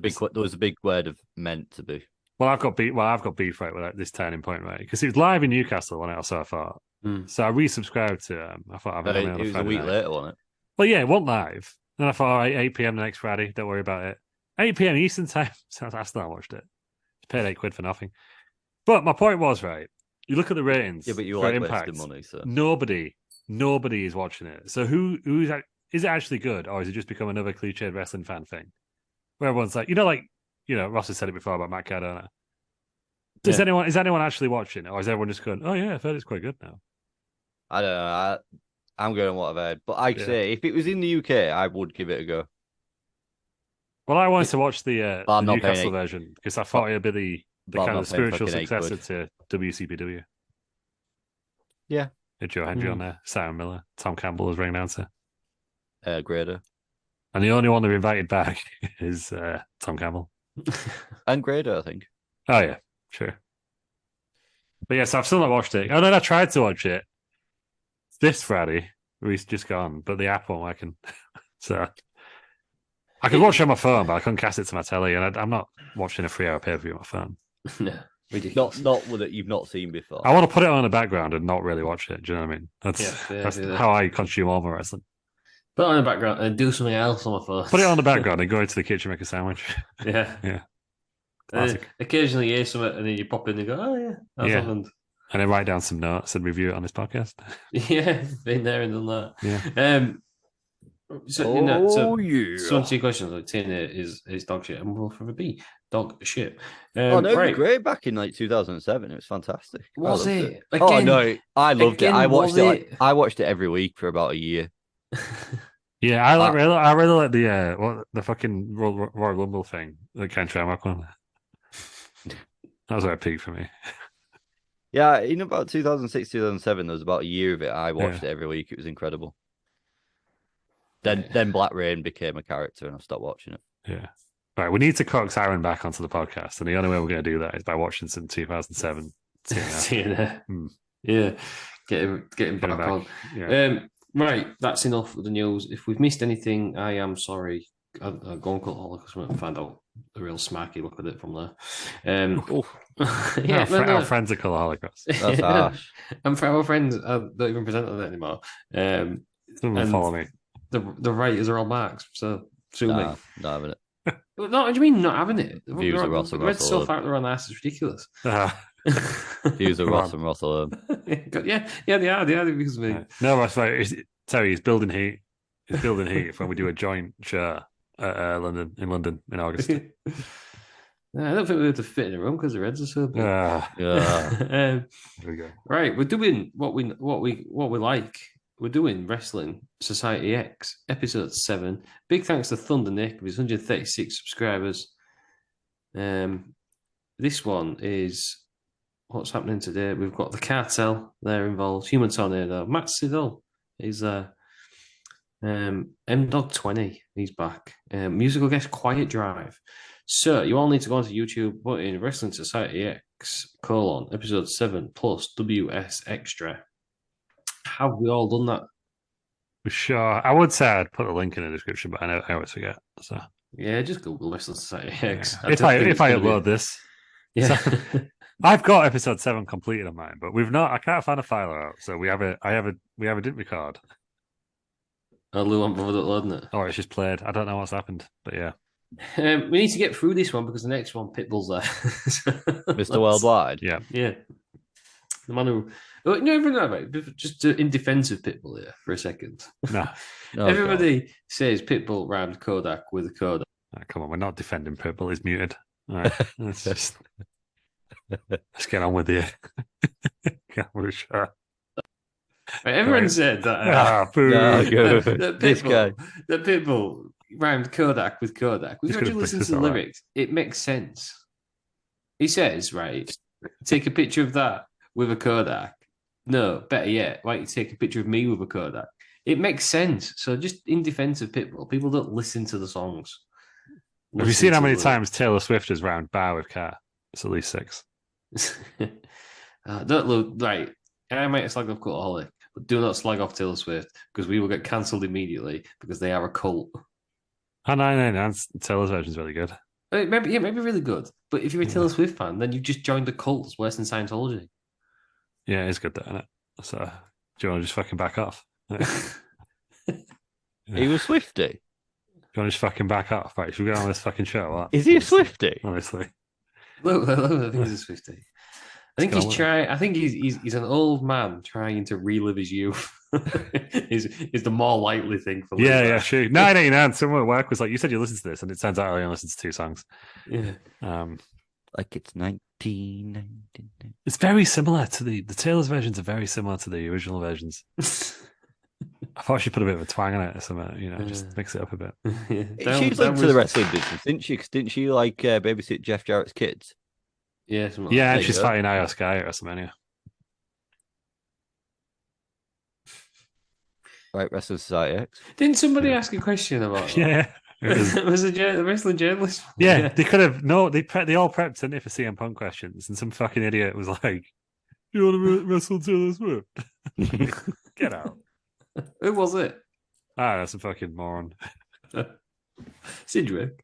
big word of meant to be. Well, I've got beef right with this turning point, right? Because it was live in Newcastle when I thought. So I resubscribed to. I thought it was a week later, wasn't it? Well, yeah, it wasn't live. Then I thought, all right, 8 p.m. the next Friday. Don't worry about it. 8 p.m. Eastern time. So I still watched it. Paid £8 for nothing. But my point was, right, you look at the ratings. Yeah, but you for like Impact, wasting money, so nobody is watching it. So is it actually good, or has it just become another cliched wrestling fan thing? Where everyone's like, Ross has said it before about Matt Cardona. Is anyone actually watching, or is everyone just going, "Oh yeah, I've heard it's quite good now"? I don't know. I'm going on what I've heard, but I say if it was in the UK, I would give it a go. Well, I wanted to watch the But I'm not paying Newcastle version because I thought it'd be the but I'm kind not of paying spiritual fucking successor £8. to WCPW. Yeah. Joe Hendry on there, Simon Miller, Tom Campbell as ring announcer. Grader. And the only one they've invited back is Tom Campbell. And Grader, I think. Oh, yeah, sure. But yes, I've still not watched it. Oh, no, I tried to watch it this Friday. We've just gone, but the app won't working. So I could watch it on my phone, but I couldn't cast it to my telly, and I'm not watching a 3-hour pay-per-view on my phone. No, ridiculous. Not one that you've not seen before. I want to put it on in the background and not really watch it. Do you know what I mean? That's yeah. how I consume all my wrestling. Put it on the background and do something else on my phone. Put it on the background and go into the kitchen, make a sandwich. Yeah. Classic. Occasionally you hear something and then you pop in and go, oh, yeah, that's happened. And then write down some notes and review it on this podcast. Yeah, been there and done that. Yeah. So yeah. answer your question, like Tina is dog shit and will forever be dog shit. It was great back in like 2007. It was fantastic. Was it? Again, no, I loved it. I watched it. I watched it every week for about a year. Yeah, I really like the fucking Royal Rumble thing, the Ken Shamrock one. That was a peak for me. Yeah, in about 2006, 2007, there was about a year of it. I watched it every week. It was incredible. Then Black Rain became a character, and I stopped watching it. Yeah. Right, we need to coax Aaron back onto the podcast, and the only way we're going to do that is by watching some 2007 TNA. Yeah, get him back on. Yeah. Right, that's enough of the news. If we've missed anything, I am sorry. I'll go and call Holocaust and find out the real smarky look at it from there. Our friends are called Holocaust. That's harsh. And for our friends, don't even present it anymore. Someone follow me. The writers are all marks, so sue me. Not having it. No, what do you mean not having it? Views of Ross and Red Russell. stuff out there on ass is ridiculous. Views of Ross and Russell. Yeah, they are because of me. No, Ross, Terry, he's building heat. He's building heat when we do a joint show in London in August. I don't think we have to fit in a room because the Reds are so big. There we go. Right, we're doing what we like. We're doing Wrestling Society X, episode 7. Big thanks to Thunder Nick with his 136 subscribers. This one is what's happening today. We've got the Cartel there involved. Human Tornado. Matt Siddle is M-Dog20. He's back. Musical guest Quiet Drive. So you all need to go onto YouTube, put in Wrestling Society X, episode 7 plus WS Extra. Have we all done that? Sure. I would say I'd put a link in the description, but I always forget. So yeah, just Google Wrestling Society X. Yeah. If I upload this, so, I've got episode 7 completed on mine, but we've not. I can't find a file out, so we didn't record. Oh, Lou won't bother uploading it. Oh, it's just played. I don't know what's happened, but yeah. We need to get through this one because the next one, Pitbull's there. Mr. Worldwide. Yeah. The man who. No, just in defense of Pitbull here for a second. No. Everybody says Pitbull rhymed Kodak with a Kodak. Oh, come on, we're not defending Pitbull. He's muted. All right, let's get on with you. Right, everyone said that. That Pitbull rhymed Kodak with Kodak. We've actually listened to the lyrics. It makes sense. He says, right, take a picture of that with a Kodak. No, better yet, why don't you take a picture of me with a Kodak? It makes sense. So just in defense of Pitbull, people don't listen to the songs. Have you seen how many times Taylor Swift has rhymed bar with car? It's at least 6. Don't look right. I might slag off Cultaholic, but do not slag off Taylor Swift because we will get cancelled immediately because they are a cult. Oh, no. Taylor's version is really good. Maybe really good. But if you're a Taylor Swift fan, then you've just joined the cult. It's worse than Scientology. Yeah, it's good, though, isn't it? So, do you want to just fucking back off? He was Swifty. Do you want to just fucking back off? Right, should we get on this fucking show? What? Is he a Swifty? Honestly. Look, I think he's a Swifty. I think he's trying. I think he's an old man trying to relive his youth. is the more likely thing for yeah, sure. No. Someone at work was like, "You said you listened to this," and it turns out I only listened to 2 songs. Yeah. Like it's 1999. It's very similar to the Taylor's versions are very similar to the original versions. I thought she put a bit of a twang on it or something, just mix it up a bit. She's linked to the wrestling business, didn't she? 'Cause didn't she babysit Jeff Jarrett's kids? Yeah, Yeah, and she's fighting Io Sky at WrestleMania. Right, Wrestling Society X. Didn't somebody ask a question about that? Yeah. Was a wrestling journalist? Yeah, they could have. No, they all prepped, didn't they, for CM Punk questions, and some fucking idiot was like, "You want to wrestle Taylor Swift? Get out!" Who was it? That's a fucking moron. Sidgwick.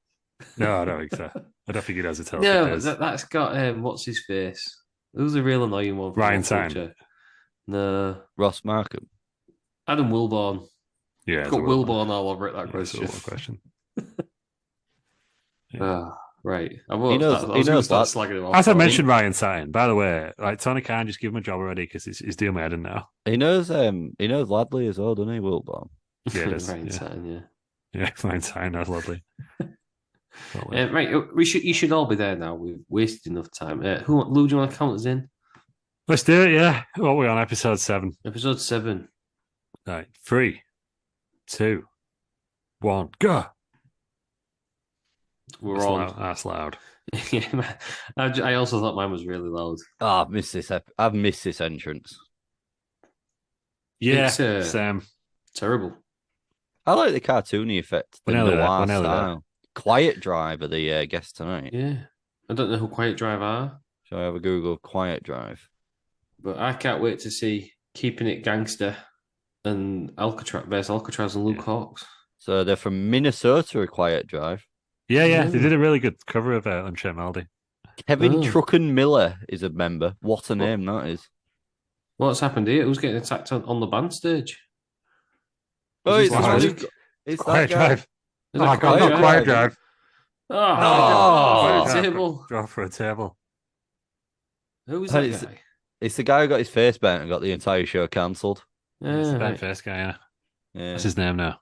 No, I don't think so. I don't think he does a Taylor No, Swift. that's got what's his face? Who's a real annoying one? Ryan Tyne. No, Ross Markham. Adam Wilborn. Yeah, Got Wilborn all over it. That question. Right. I He knows slagging him off. As I mentioned, Ryan Tyne. By the way, like Tony Khan, just give him a job already because he's doing my head in now. He knows Ladley as well, doesn't he, Wilborn? Yeah, it is. Ryan Tyne, yeah, Ryan Tyne knows Ladley. Right, you should all be there now. We've wasted enough time. Lou, do you want to count us in? Let's do it. Yeah, what are we on? Episode 7. Episode 7. Right, 3, 2, 1, go. We're on. That's loud. I also thought mine was really loud. Oh, I've missed this. I've missed this entrance. Yeah, it's, Sam. Terrible. I like the cartoony effect. The noir style. There. Quiet Drive are the guests tonight. Yeah, I don't know who Quiet Drive are. Shall I have a Google Quiet Drive? But I can't wait to see Keeping It Gangster and Alcatraz and Luke Hawx. So they're from Minnesota, a Quiet Drive. Yeah, they did a really good cover of Unchained Melody. Kevin Trucken Miller is a member. What a name that is. What's happened here? Who's getting attacked on the band stage? Oh, it's Quiet Drive. Is Oh, it my God, not Quiet Drive. Table. Go for a table. Who was that guy? It's the guy who got his face bent and got the entire show cancelled. It's the bent-faced guy, yeah. What's his name now?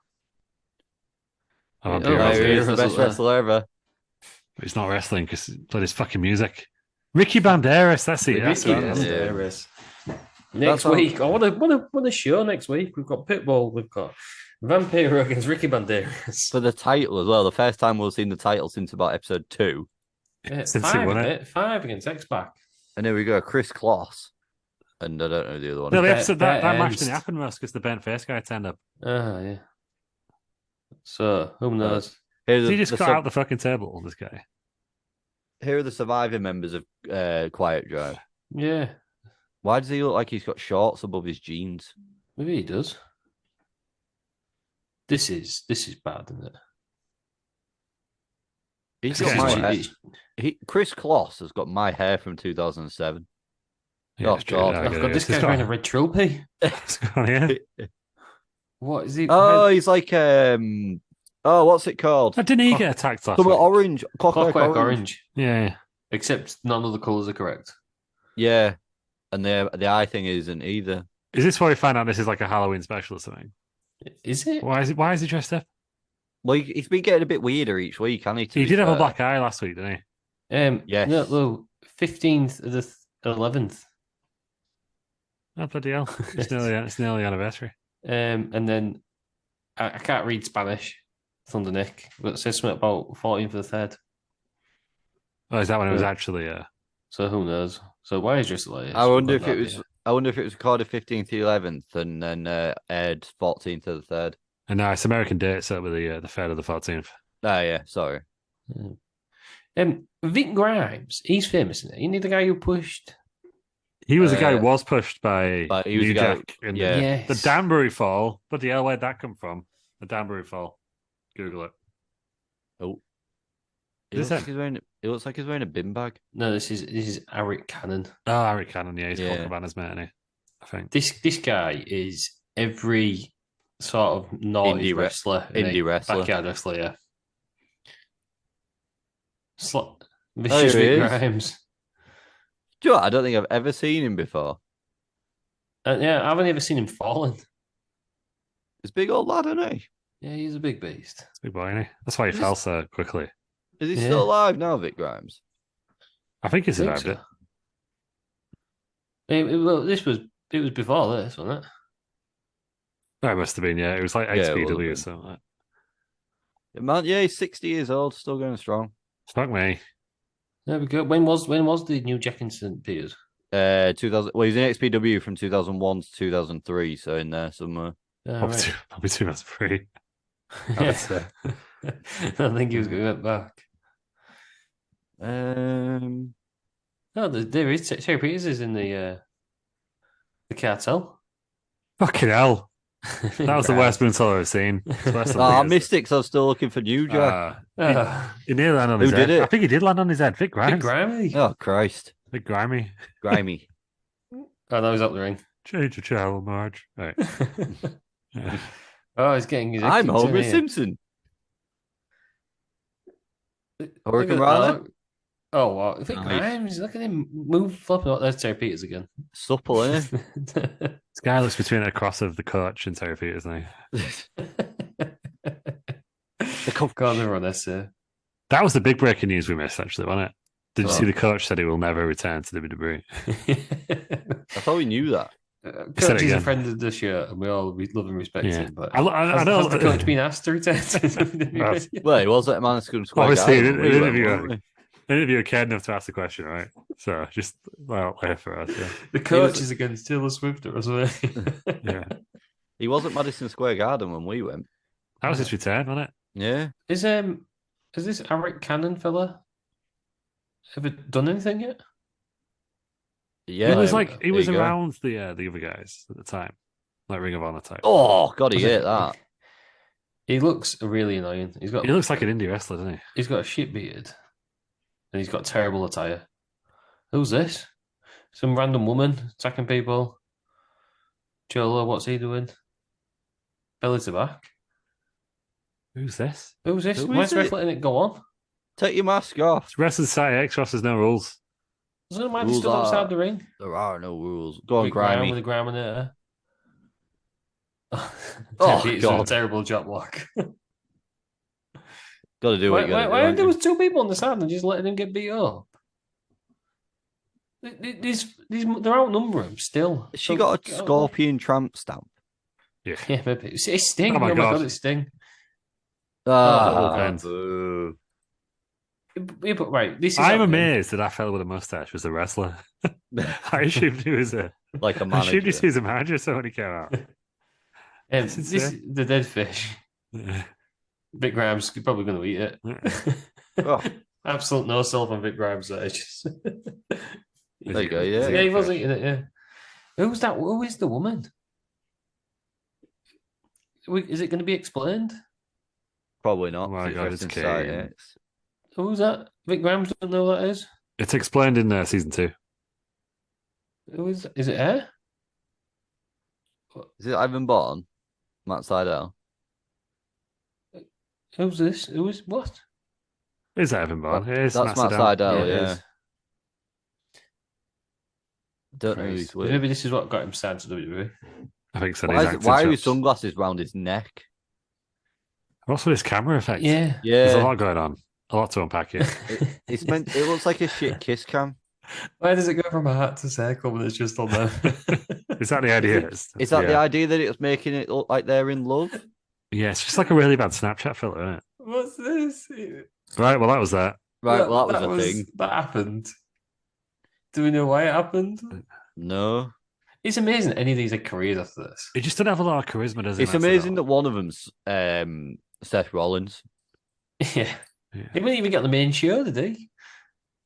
He's the best wrestler ever. He's not wrestling because played his fucking music. Ricky Banderas, that's it. Ricky Banderas. Next week, what a show next week. We've got Pitbull, we've got Vampiro against Ricky Banderas. For the title as well, the first time we've seen the title since about episode 2. Since he won it. 5 against X-Pac. And there we go, Chris Kloss. And I don't know the other one. No, the episode that match didn't happen, Russ, because the bent face guy turned up. Yeah. So, who knows? Did he just cut out the fucking table, this guy? Here are the surviving members of Quiet Drive. Yeah. Why does he look like he's got shorts above his jeans? Maybe he does. This is bad, isn't it? He's got my hair. Chris Kloss has got my hair from 2007. Yeah, oh, God. I've got this guy wearing a red trophy. What is he? Oh, he's like what's it called? Didn't he get attacked last week? Orange. Clockwork Orange. Yeah. Except none of the colours are correct. Yeah. And the eye thing isn't either. Is this where we find out this is like a Halloween special or something? Is it? Why is he dressed up? Well, he's been getting a bit weirder each week, hasn't he? He did have a black eye last week, didn't he? Yes. No, 15th of the 11th. Oh, bloody hell. It's nearly anniversary. And then I can't read Spanish, Thunder Nick, but it says something about 14th of the 3rd. Oh, is that when it was actually? So who knows? So why is just like? I wonder if it was recorded 15th to 11th and then aired 14th to the 3rd. And now it's American date, so it'll be the 3rd of the 14th. Oh yeah, sorry. Vic Grimes, he's famous, isn't he? Isn't he the guy who pushed? He was the guy who was pushed by New Jack in the Danbury Fall. But the hell, where'd that come from? The Danbury Fall. Google it. Oh. It looks like he's wearing a bin bag. No, this is Eric Cannon. Oh, Eric Cannon, yeah, he's Colt Cabana's mate, isn't he? I think. This guy is every sort of naughty wrestler. Indie wrestler. Backyard wrestler, yeah. Vicious Vic Grimes. Do you know what? I don't think I've ever seen him before. Yeah, I haven't ever seen him falling. He's a big old lad, isn't he? Yeah, he's a big beast. It's a big boy, isn't he? That's why he fell so quickly. Is he still alive now, Vic Grimes? I think he I think survived it. so. Well, it was before this, wasn't it? No, it must have been, yeah. It was like Yeah, it would have HPW or been. something. Man, yeah, he's 60 years old, still going strong. Fuck me. There we go. When was the new Jack in St. Peters? 2000. Well, he's in XPW from 2001 to 2003, so in there somewhere. Probably 2003. Yeah. I think he was going back. Oh, there is Terry Peters is in the cartel. Fucking hell. That was the worst moonsault I've ever seen. It's worse than I Leah's. missed it because I was still looking for New Jack. He nearly landed on Who his did head. it? I think he did land on his head. Vic Grimes. Big Grimy. Oh, Christ. Vic Grimy. Grimy. Oh, no, he's up the ring. Change the channel, Marge. Right. Yeah. Oh, he's getting his. I'm kicked in Homer here. Simpson. Look Hurricane at Rana? that. Oh, wow. Vic Nice. Grimes, look at him move, flopping. Oh, there's Terry Peters again. Supple, innit? This guy looks between a cross of the coach and Terry Peters now. Can't never on this. That was the big breaking news we missed, actually, wasn't it? Did you Oh. see the coach said he will never return to WWE? I thought we knew that. Coach is a again. friend of the show, and we all love and respect Yeah. him. But I has know. the coach been asked to return to WWE? Well, he was at Madison Square Obviously, Garden. an interviewer cared enough to ask the question, right? So just out there for us. Yeah. The coach is against Taylor Swift or something. Yeah. He was at Madison Square Garden when we went. That was his return, wasn't it? Yeah. Is this Eric Cannon fella ever done anything yet? Yeah. He was there you go. around the other guys at the time, like Ring of Honor type. Oh, God, he hit that. He looks really annoying. He looks like an indie wrestler, doesn't he? He's got a shit beard, and he's got terrible attire. Who's this? Some random woman attacking people. Cholo, what's he doing? Belly to back. Who's this? Who's this? Who Why is is Ref it? letting it go on? Take your mask off. It's Wrestling Society X. Ross, there's no rules. Doesn't it matter? Rules Still are- outside the ring. There are no rules. Go on, Big Graham with Grimy. a Graham in it. Oh, It's God. a terrible drop block. Got to do what you got to do. Why haven't there you? was two people on the side and just letting him get beat up? These they're outnumbering him still. She So- got a scorpion tramp stamp. Yeah. Yeah, maybe. It's Sting. Oh my God. It's Sting. Ah, fans. boo. Yeah, but right, this is I'm happening. amazed that fella with a mustache was a wrestler. I assumed he was a. Like a I assumed manager. he was a manager. So when he came out, That's This insane. the dead fish. Vic Grimes probably going to eat it. Oh. Absolute no self on Vic Grimes. There There you go, yeah. he was eating it. Yeah. Who's that? Who is the woman? Is it going to be explained? Probably not. Oh my 'cause God, it's it's Wrestling Society Kane. X. Who's that? Vic Grimes doesn't know who that is. It's explained in season 2. Who is? Is it her? Is it Ivan Bourne? Matt Sydal? Who's this? Who is what? Is that Evan Bourne? It is That's Matt Sydal. Sydal, it yeah. is. Don't know who Christ. he's with. Maybe this is what got him signed to WWE. I think so. Why are his sunglasses round his neck? What's with his camera effect? Yeah. There's a Yeah. lot going on. A lot to unpack here. It looks like a shit kiss cam. Why does it go from a hat to circle when it's just on there? Is that the idea? Is that the idea that it's making it look like they're in love? Yeah, it's just like a really bad Snapchat filter, isn't it? What's this? Right, well, that was that. Right, well, that was a thing. That happened. Do we know why it happened? No. It's amazing any of these are careers after this. He just doesn't have a lot of charisma, does he? It's Matt amazing Sydal? that one of them's Seth Rollins. Yeah. He didn't even get on the main show, did he? He was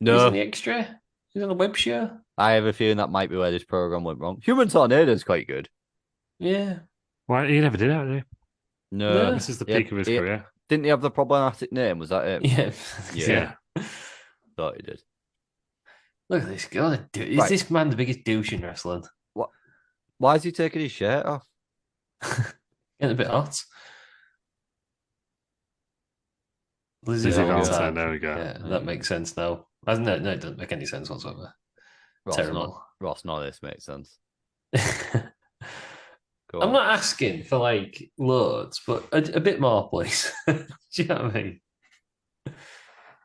No, on the extra. He was on the web show. I have a feeling that might be where this program went wrong. Human Tornado is quite good. Yeah. Why? He never did it, did he? No, No. This is the Yeah, peak of his yeah. career. Didn't he have the problematic name? Was that it? Yeah. Yeah. Thought he did. Look at this guy. Is Right. this man the biggest douche in wrestling? Why is he taking his shirt off? Getting a bit hot. Lizzie Lizzie Valentine, Valentine. there we go. Yeah, that makes sense now. No, it doesn't make any sense whatsoever. Terrible. Ross, none of this makes sense. Go I'm on. not asking for like loads, but a bit more, please. Do you know what I mean?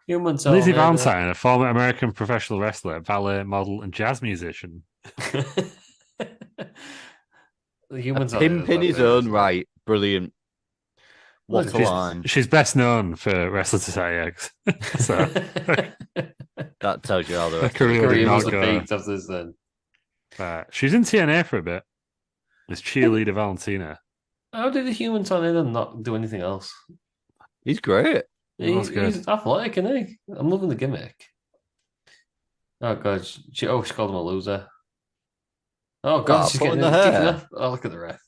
Human Lizzie Tornado. Valentine, a former American professional wrestler, ballet model, and jazz musician. The Human A Tornado. pimp in his own right. Brilliant. What Look, a line. She's best known for Wrestling Society X. So That tells you how the her rest career did Career not was the go. peak of this then. She's in TNA for a bit. As cheerleader Valentina. How did the Human Tornado not do anything else? He's great. That's good. He's athletic, isn't he? I'm loving the gimmick. Oh god, she called him a loser. Oh god, Wow, she's pulling getting the kicking hair. her. Oh, look at the ref.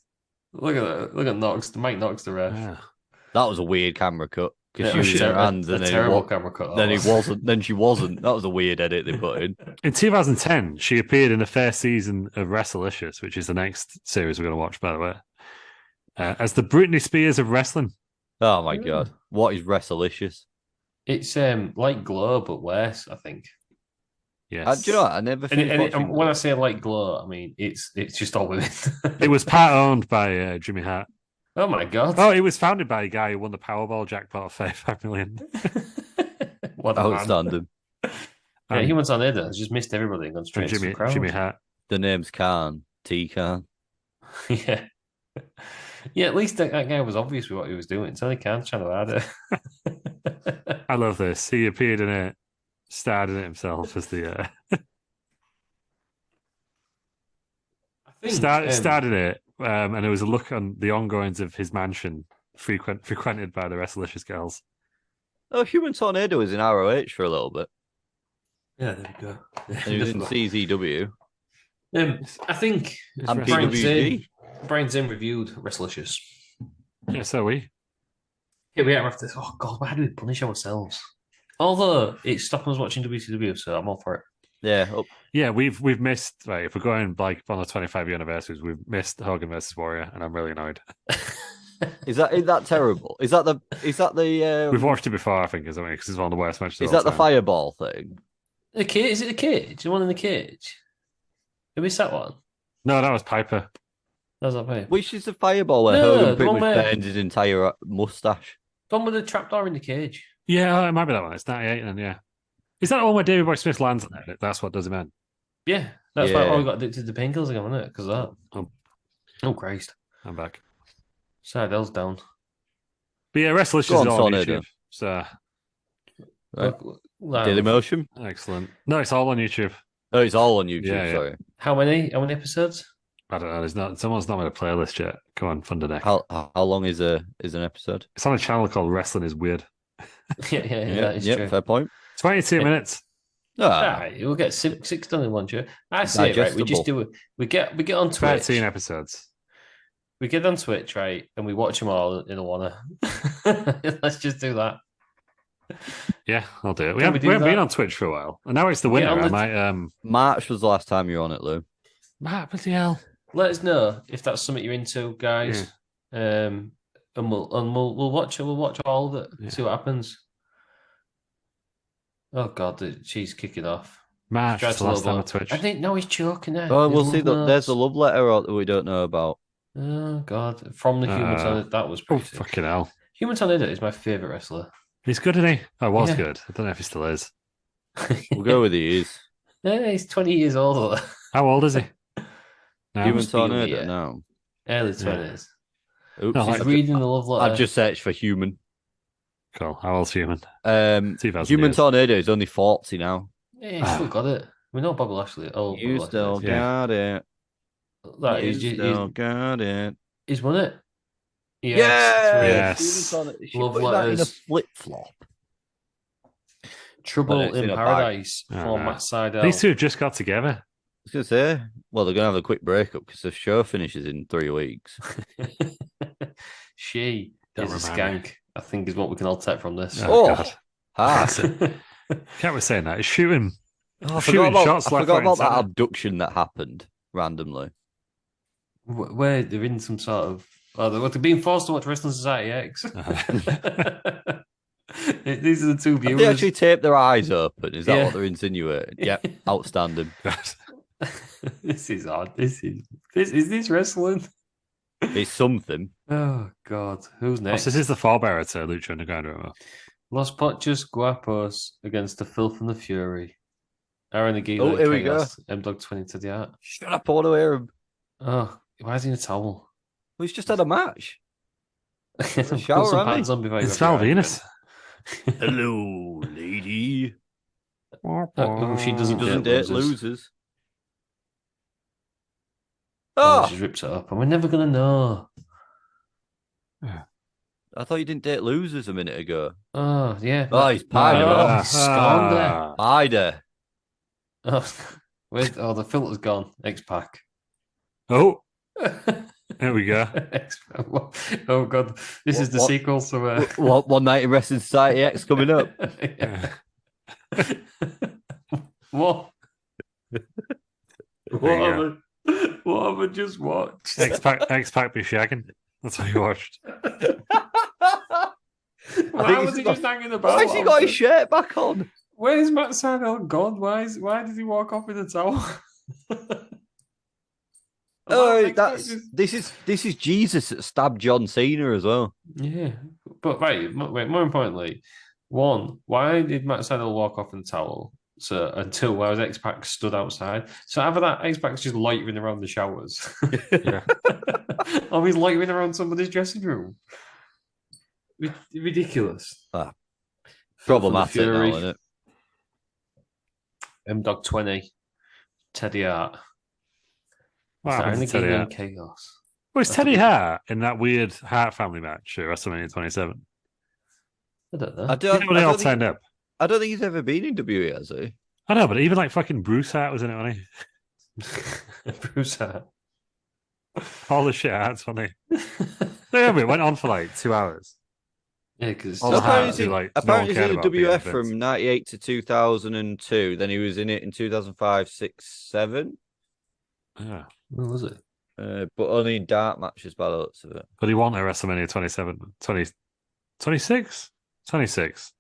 Look at Knox. Mike Knox, the ref. Yeah. That was a weird camera cut because Yeah, she was in her hands a and then, terrible camera cut. then he wasn't. Then she wasn't. That was a weird edit they put in. In 2010, she appeared in the first season of Wrestlicious, which is the next series we're going to watch, by the way, as the Britney Spears of wrestling. Oh my god, what is Wrestlicious? It's like Glow but worse, I think. Yes. Do you know what? I never finished watching when I that. say like Glow, I mean it's just all women. It was part owned by Jimmy Hart. Oh my god! Oh, it was founded by a guy who won the Powerball jackpot of $5 million. What a man. Outstanding. Yeah, Human Tornado has just missed everybody and gone straight to the crowd. Jimmy Hart. The name's Khan. T Khan. Yeah. Yeah, at least that guy was obvious with what he was doing. It's only Khan trying to add it. I love this. He appeared in it, starred in it himself as the I think starred in it, and there was a look on the ongoings of his mansion frequented by the Wrestlicious girls. Oh, Human Tornado was in ROH for a little bit. Yeah, there we go. And he was in CZW. I think And Brian Zane, PWG. Brian Zane reviewed Wrestlicious. Yeah, so we. Yeah, we have to. Oh god, why do we punish ourselves? Although it's stopping us watching WCW, so I'm all for it. Yeah. Oh, Yeah, we've missed. Right, if we're going like on the 25 year anniversaries, we've missed Hogan versus Warrior, and I'm really annoyed. is that terrible? Is that the We've watched it before, I think, isn't it? Because it's one of the worst matches. is of all that the time. fireball thing? The cage? Is it the cage? The one in the cage? Have we that one? No, that was Piper. That was that way. Which is the fireball where No, Hogan the pretty one much where- burned his entire mustache? The one with the trapdoor in the cage. Yeah, it might be that one. It's 98, and yeah, is that the one where David Boy Smith lands on it? That's what does him in. Yeah, that's why Yeah. I got addicted to painkillers again, wasn't it? Because of that. Oh Christ! I'm back. Sardell's down. But yeah, Wrestlicious Go is on, all on Tornado. YouTube. So Right. Look, Daily Motion? excellent. No, it's all on YouTube. Oh, it's all on YouTube. Yeah, yeah. Sorry. How many episodes? I don't know. There's not. Someone's not made a playlist yet. Come on, Thunderneck. How long is an episode? It's on a channel called Wrestling is Weird. yeah, that is true. Fair point. 22 minutes. Ah, Right, we'll get six done in one show. I say right. We just do it. We get on Twitch. 13 episodes. We get on Twitch, right, and we watch them all in a wanna. Let's just do that. Yeah, I'll do it. We Can haven't, we do we haven't been that? on Twitch for a while. And now it's the Get winner. on I the- might March was the last time you were on it, Lou. Matt, bloody hell. Let us know if that's something you're into, guys. And we'll watch it. We'll watch all of it. Yeah. See what happens. Oh god, she's kicking off. March Tries was the to last time logo. on Twitch. I think no, he's choking her. Oh, His we'll see. love There's a notes. love letter that we don't know about. Oh god, from the Human Tornado. That was Oh, pretty sick. fucking hell. Human Tornado is my favorite wrestler. He's good, isn't he? Oh, was Yeah. good. I don't know if he still is. We'll go with he is. Yeah, he's 20 years old. How old is he? Now? Human must be in the, Tornado. No. Early Yeah. 20s. Oops. No, He's I've reading the love letter. I've just searched for human. Cool. How old's human? 2000 Human years. Tornado is only 40 now. Yeah, he's still got it. We know Bobby Lashley. Oh, You Bobby still Lashley. Yeah. got it. That You is, still got it. he's won it. Yes. Human Tornado. She Love put that in a letters. flip flop. Trouble But it's in in a bag. Paradise Oh, for no. Matt Sydal. These two have just got together. I was going to say, well, they're going to have a quick breakup because the show finishes in 3 weeks. She Don't is a remind skank, I think is what we can all take from this. Oh, Oh. God. Ah, Can't we say that? It's shooting. I Shooting forgot about, shots I left, forgot right, and about that centre. abduction that happened randomly. Where they're in some sort of... Oh, they're being forced to watch Wrestling Society X. These are the two Have viewers. they actually taped their eyes open? Is that Yeah. what they're insinuating? Yep, outstanding. This is odd. Is this wrestling? It's something. Oh God, who's Oh, next? so this is the forebearer to Lucha Underground. Remember? Los Pochos Guapos against the Filth and the Fury. Aaron Aguila Oh, and here we go. Chaos. M-Dog 20 to the art. Shut up, I want to hear him. Oh, why is he in a towel? Well, he's just had a match. Put shower, some hasn't he? pads on before you It's have your Val Venus. argument. Hello, lady. She doesn't Doesn't date date losers. losers. Oh, Oh, she rips it up, and we're never gonna know. I thought you didn't date losers a minute ago. Oh, yeah. Oh, he's pied him. Oh, he's scorned her. Pied her. Oh, the filter's gone. X-Pac. Oh, there we go. Oh, God. This is the What? sequel to... One Night in Wrestling Society X coming up. What? There you What have I just watched? X-Pac be shagging. That's what you watched. Why was he just hanging about? Why has he got his shirt back on? Where's Matt Sydal gone? Why did he walk off with a towel? Oh, this is Jesus that stabbed John Cena as well. Yeah, but wait, more importantly, one, why did Matt Sydal walk off in the towel? So until whereas X-Pac stood outside. So after that, X-Pac's just loitering around the showers. Yeah. Or he's loitering around somebody's dressing room. Ridiculous. Problematic now, Fury. isn't it? M-Dog 20. Teddy Hart. What happened to Teddy Hart? Chaos. Was Teddy Hart in that weird Hart family match at WrestleMania 27? I don't know. You know when they all turned up? I don't think he's ever been in WWE, has he? I know, but even like fucking Bruce Hart was in it, wasn't he? Bruce Hart. All the shit Hart's funny. It went on for like 2 hours. Yeah, because All the Harts Apparently, who, like, apparently no one he's in cared the about WF being from 98 to 2002. Then he was in it in 2005, 6, 7. Yeah. What was it? But only in dark matches by the looks of it. But he won at WrestleMania 27, 20, 26? 26.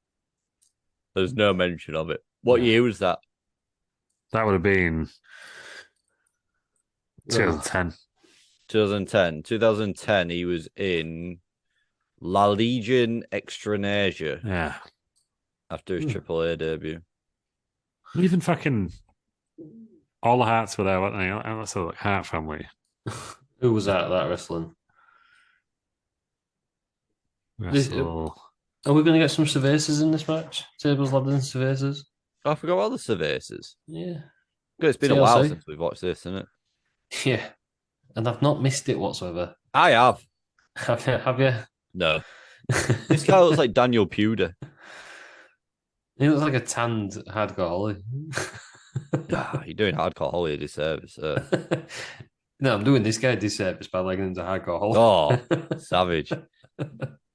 There's no mention of it. What Yeah. year was that? That would have been 2010. 2010. 2010, he was in La Legion Extranasia Yeah. after his AAA debut. Even fucking all the Harts were there, weren't they? And that's like Hart family. Who was that wrestling? Wrestle. Are we going to get some cervezas in this match? Tables, ladders, and cervezas? I forgot all the cervezas. Yeah. It's been a TLC. while since we've watched this, isn't it? Yeah. And I've not missed it whatsoever. I have. Have you? No. This guy looks like Daniel Puder. He looks like a tanned hardcore Holly. You're doing hardcore Holly a disservice. No, I'm doing this guy a disservice by liking him to hardcore Holly. Oh, savage.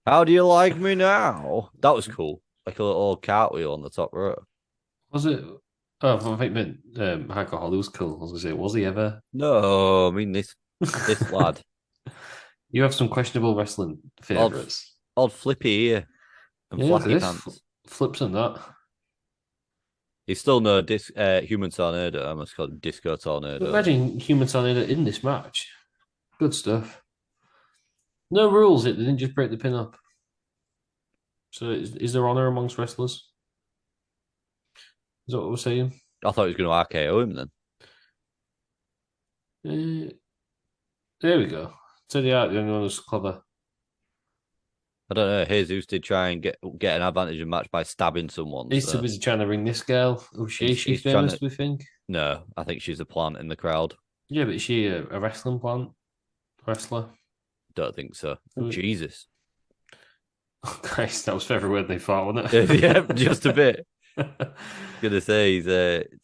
How do you like me now? That was cool. Like a little cartwheel on the top row. Was it? Oh, I think meant hardcore Holly was cool. I was going to say, was he ever? No, I mean this lad. You have some questionable wrestling favourites. Old Flippy here and Flappy Pants. Flips and that. He's still no Human Tornado. I must call him Disco Tornado. Imagine Human Tornado in this match. Good stuff. No rules. They didn't just break the pin up. So is there honour amongst wrestlers? Is that what we're saying? I thought he was going to RKO him then. There we go. Teddy Hart, the only one who's clever. I don't know. Jesus did try and get an advantage in match by stabbing someone. He's too busy trying to ring this girl. Oh, she's he's famous, we think? No, I think she's a plant in the crowd. Yeah, but is she a wrestling plant? Wrestler? Don't think so. Oh, Jesus. Oh, Christ, that was for every word they thought, wasn't it? Yeah, just a bit. Gonna say he's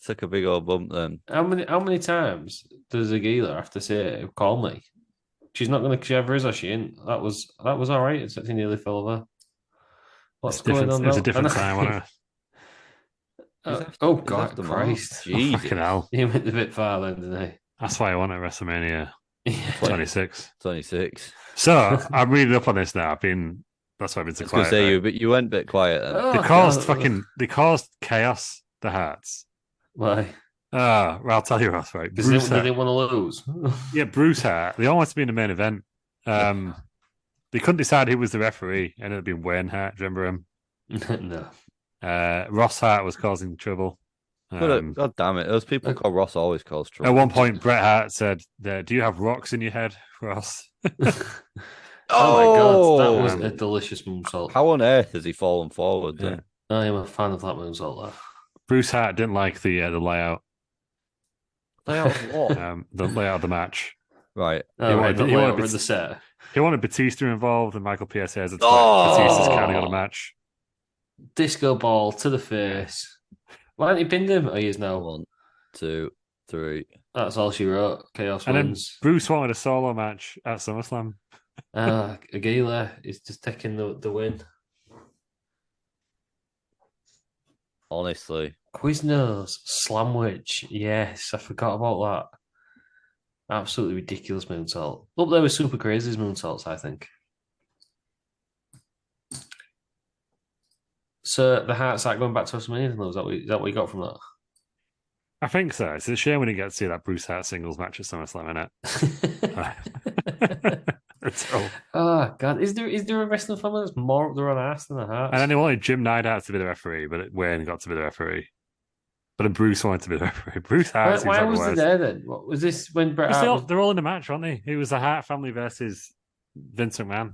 took a big old bump then. How many times does Aguila have to say, call me? She's not going to cover is, or she ain't. That was all right, except he nearly fell over. What's going on now? It's a different time, wasn't it? Oh, God, Christ. Jesus. Fucking hell. He went a bit far then, didn't he? That's why I won at WrestleMania 26. 26. So I'm reading up on this now. That's why I've been so I was quiet. gonna say but you went a bit quiet then. Oh, They caused chaos. The Harts. Why? Well, I'll tell you what's right. Because they didn't want to lose. Yeah, Bruce Hart. They all wanted to be in the main event. They couldn't decide who was the referee. Ended up being Wayne Hart. Do you remember him? No. Ross Hart was causing trouble. God damn it. Those people called Ross always cause trouble. At one point, Bret Hart said, "Do you have rocks in your head, Ross?" Oh my god, that Oh! was a delicious moonsault. How on earth has he fallen forward Yeah. then? I am a fan of that moonsault though. Bruce Hart didn't like the layout, Layout of what? the layout of the match. Right. Oh, right, he wanted the set. He wanted Batista involved, and Michael P.S. says it's Oh! Batista's kind of got a match. Disco ball to the face. Why hadn't he pinned him? Oh, he is now. 1, 2, 3. That's all she wrote. Chaos And then wins. Bruce wanted a solo match at SummerSlam. Aguila is just taking the win. Honestly. Quiznos, Slamwich. Yes, I forgot about that. Absolutely ridiculous moonsault. Up there with Super Crazy's moonsaults, I think. So the Hearts aren't going back to WrestleMania, though? Is that what you got from that? I think so. It's a shame we didn't get to see that Bruce Hart singles match at SummerSlam, innit? Oh god, is there a wrestling family that's more up their own ass than the Hearts? And then they wanted Jim Neidhart to be the referee, but Wayne got to be the referee. But then Bruce wanted to be the referee. Bruce Hart. Why was he there then? What was this when Bret Hart? They're all in the match, aren't they? It was the Hart family versus Vince McMahon.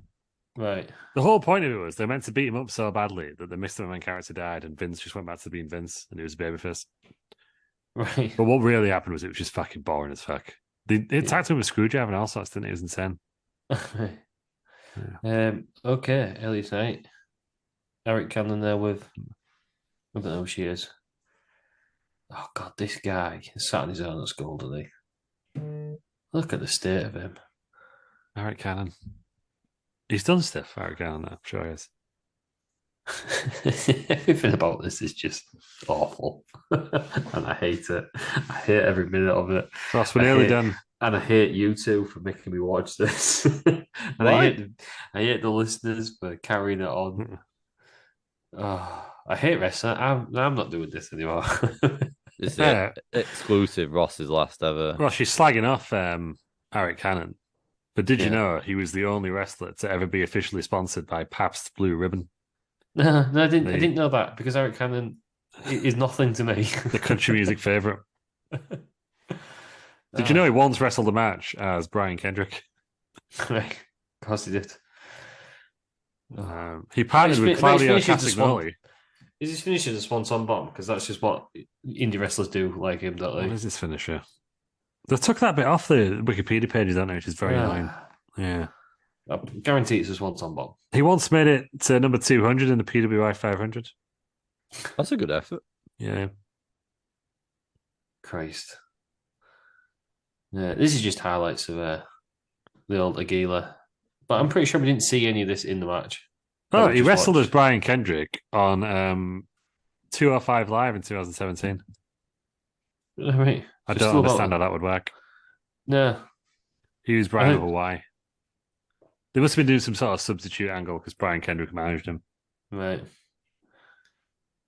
Right. The whole point of it was they meant to beat him up so badly that the Mr. McMahon character died, and Vince just went back to being Vince, and he was a babyface. Right. But what really happened was it was just fucking boring as fuck. They attacked him with Screwdriver and all sorts, didn't it? It was insane. Okay, Ellie Knight. Eric Cannon there with I don't know who she is. Oh god, this guy sat on his own at school, doesn't he? Look at the state of him. Eric Cannon. He's done stuff, Eric Cannon, I'm sure he has. Everything about this is just awful. And I hate it. I hate every minute of it. Ross, we're nearly done. And I hate you two for making me watch this. And I hate the listeners for carrying it on. Oh, I hate wrestling. I'm not doing this anymore. This is exclusive Ross's last ever. Well, she's slagging off Eric Cannon. But did you know he was the only wrestler to ever be officially sponsored by Pabst Blue Ribbon? No, I didn't know that because Eric Cannon is nothing to me. The country music favourite. Did you know he once wrestled a match as Brian Kendrick? Right. Of course he did. He partnered with Claudio Castagnoli. Is his finisher the Swanton Bomb? Because that's just what indie wrestlers do, like him, don't they? What is his finisher? They took that bit off the Wikipedia page, don't they? Which is very annoying. Yeah. I guarantee it's a Swanton Bomb. He once made it to number 200 in the PWI 500. That's a good effort. Yeah. Christ. Yeah, this is just highlights of the old Aguila. But I'm pretty sure we didn't see any of this in the match. Oh, he wrestled as Brian Kendrick on 205 Live in 2017. Right. I don't understand how that would work. No. He was Brian of Hawaii. They must have been doing some sort of substitute angle because Brian Kendrick managed him. Right.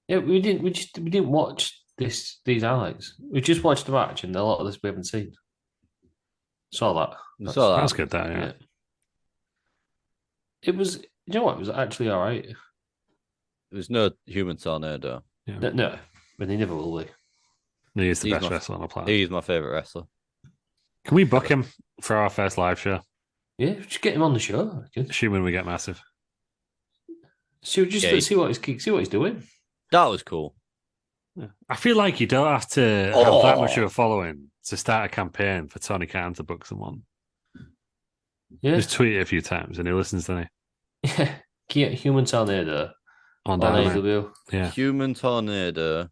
Yeah, we didn't watch these highlights. We just watched the match, and a lot of this we haven't seen. Saw that. That's good. That yeah. It was. You know what? It was actually all right. There was no human tornado. Yeah. No, but he never will be. He is the best wrestler on the planet. He's my favourite wrestler. Can we book him for our first live show? Yeah, just get him on the show. Assuming we get massive. See what he's doing. That was cool. Yeah. I feel like you don't have to have that much of a following to start a campaign for Tony Khan to book someone. Yeah, just tweet it a few times and he listens, doesn't he? Yeah, Human Tornado on AW. Yeah, Human Tornado.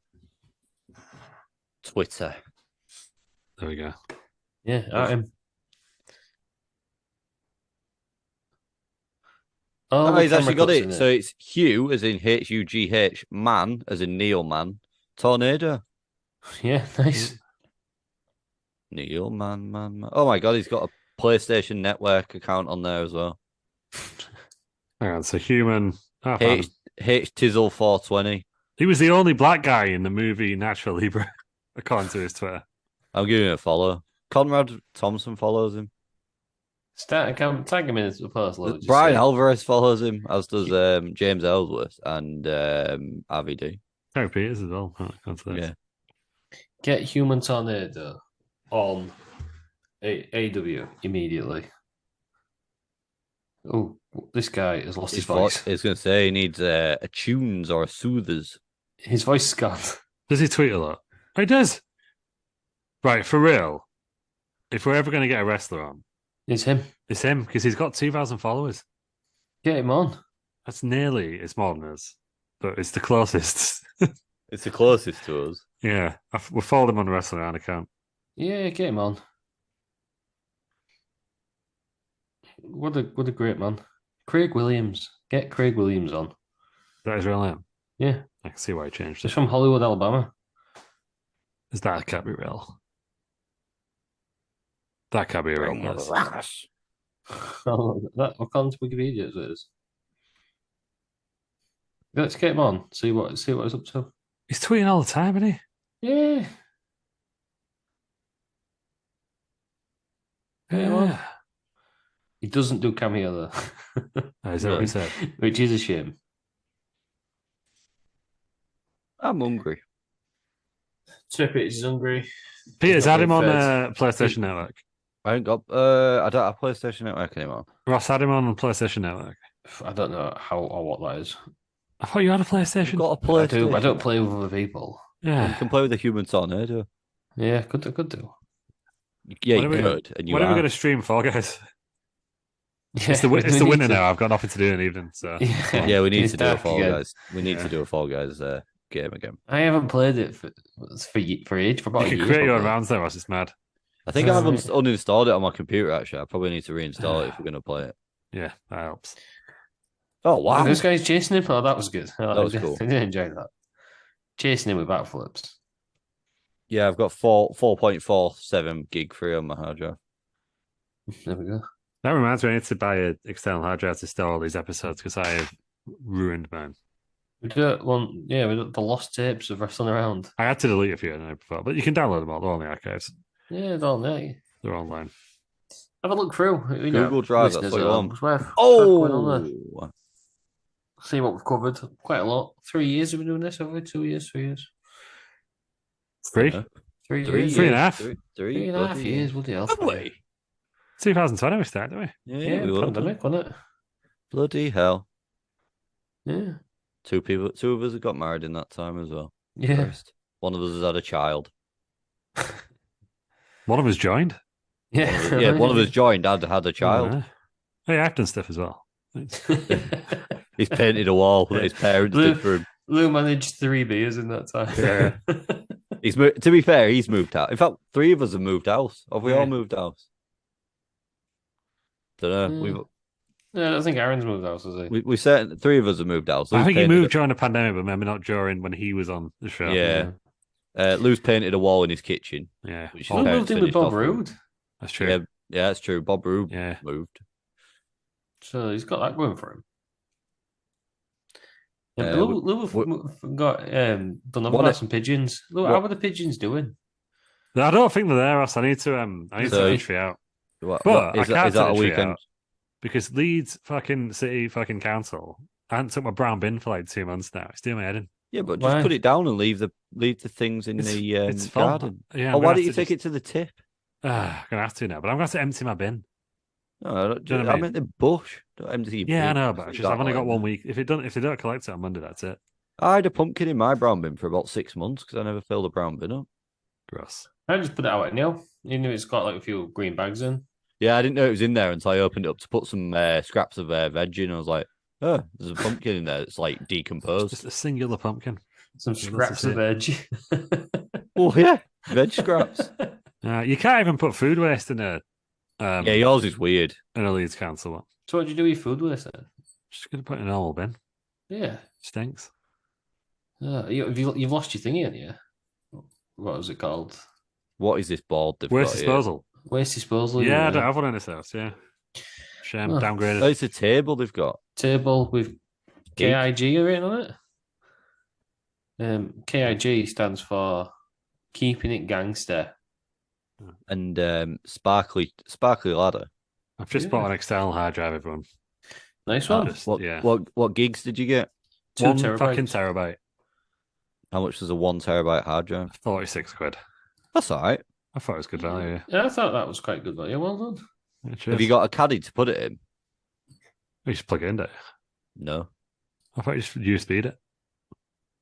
Twitter. There we go. Yeah, at him. Oh, he's actually got it. So it's Hugh, as in H-U-G-H, man, as in Neil Man, Tornado. Yeah, nice. Neil Man. Oh my God, he's got a PlayStation Network account on there as well. Hang on, so Human... H Tizzle 420. He was the only black guy in the movie Natural Libre, according to his Twitter. I'm giving him a follow. Conrad Thompson follows him. Tag him in the post load. Brian Alvarez follows him, as does James Ellsworth and RVD. Terry Peters as well. Yeah. Get Human Tornado on AW immediately. Oh, this guy has lost his voice. I was going to say he needs a tunes or a soothers. His voice is gone. Does he tweet a lot? Oh, he does. Right, for real. If we're ever going to get a wrestler on, It's him. it's him because he's got 2,000 followers. Get him on. That's nearly as modern as, but it's the closest. It's the closest to us. Yeah, we followed him on the Wrestling Around account. Yeah, get him on. What a great man. Craig Williams. Get Craig Williams on. That is real name. Yeah. I can see why he changed He's it. from Hollywood, Alabama. Is that can't be real? That can't be real. That according to Wikipedia it is. Let's get him on. See what he's up to. He's tweeting all the time, isn't he? Yeah. Get him on. He doesn't do cameo though. Is that what he said? Which is a shame. I'm hungry. Trippett is hungry. Peters, had him on fed. PlayStation Network. I ain't got. I don't have PlayStation Network anymore. Ross had him on PlayStation Network. I don't know how or what that is. I thought you had a PlayStation. You've got a PlayStation. I don't play with other people. You Yeah. can play with the Human Tornado. Yeah, could do. Yeah, When you are we could. And you When are we are. going to stream Fall Guys? Yeah, It's the we winter need to- now. I've got nothing to do in the evening, so Yeah, we need It's to do a dark Fall again. Guys. We need Yeah. to do a Fall Guys game again. I haven't played it for age for about you a can year. create your own probably. rounds there, Ross. It's mad. I think I have Right. uninstalled it on my computer, actually. I probably need to reinstall it if we're going to play it. Yeah, that helps. Oh, wow. This guy's chasing him. Oh, that was good. That was cool. I did enjoy that. Chasing him with backflips. Yeah, I've got 4.47 gig free on my hard drive. There we go. That reminds me, I need to buy an external hard drive to store all these episodes because I have ruined mine. We got one. Yeah, we got the lost tapes of wrestling around. I had to delete a few and I prefer, but you can download them all. They're all in the archives. Yeah, it's all there. They're online. Have a look through. Google Drive, that's what you want. Going on there. Oh, See what we've covered. Quite a lot. 3 years have we been doing this, have we? 2 years, 3 years. Free? Yeah. 3 Three years. Three and a half. Three and a half years, bloody hell. Have we? 2020 we started, didn't we? Yeah, Yeah, we will. pandemic, wasn't it? Bloody hell. Yeah. Two of us have got married in that time as well. Yeah. First. One of us has had a child. One of us joined. Yeah. Yeah, one of us joined, had a child. Oh, yeah. Hey, I've done stuff as well. He's painted a wall that his parents did for him. Lou managed 3 beers in that time. Yeah. To be fair, he's moved out. In fact, 3 of us have moved house. Have we Yeah. all moved house? Don't know. Yeah, I think Aaron's moved house, has he? We said 3 of us have moved house. I think he painted moved during the pandemic, but maybe not during when he was on the show. Yeah. Lou's painted a wall in his kitchen. Yeah. Which Lou his moved parents in with finished Bob off with. Roode. That's true. Yeah, that's true. Bob Rube Yeah. moved. So he's got that going for him. Yeah, Uh, Lou got done up What about a- some pigeons. Lou, what- how are the pigeons doing? I don't think they're there, Ross. I need to So- fish it out. What, But is I that, can't is that a take the tree weekend? out. Because Leeds fucking City fucking council I haven't took my brown bin for like 2 months now. It's doing my head in. Yeah, but just Why? put it down and leave the things in the it's fun. garden. Yeah, Oh, why don't you take it to the tip? I'm gonna have to now, but I'm gonna have to empty my bin. No, I, don't, Do you know what I I mean? meant the bush. Don't empty your Yeah, I bin. know, That's but what just you I've only got like. 1 week. If they don't collect it on Monday, that's it. I had a pumpkin in my brown bin for about 6 months because I never filled the brown bin up. Gross. I just put it out at nil. You know, it's got like a few green bags in. Yeah, I didn't know it was in there until I opened it up to put some scraps of veg in. I was like, oh, there's a pumpkin in there that's like It's decomposed. just a singular pumpkin. Some That's scraps of veg. Oh, yeah, veg scraps. You can't even put food waste in a Yeah, yours is weird. in a Leeds council one. So what do you do with food waste then? Just gonna put it in a normal bin. Yeah. Stinks. You've lost your thingy, haven't you? What was it called? What is this board they've Waste got here? disposal. Waste disposal. Yeah, I don't have one in this house. Yeah. Shame. Oh. Downgraded. Oh, it's a table they've got. Table with KIG written on it. KIG stands for Keeping It Gangster. And sparkly ladder. I've just bought an external hard drive, everyone. Nice one. What gigs did you get? 2 1 terabytes. fucking terabyte. How much was a 1 terabyte hard drive? 46 quid. That's all right. I thought it was good value. Yeah, I thought that was quite good value. Well done. Yeah, Have you got a caddy to put it in? You just plug it in, don't you? No. I thought you just USB'd it.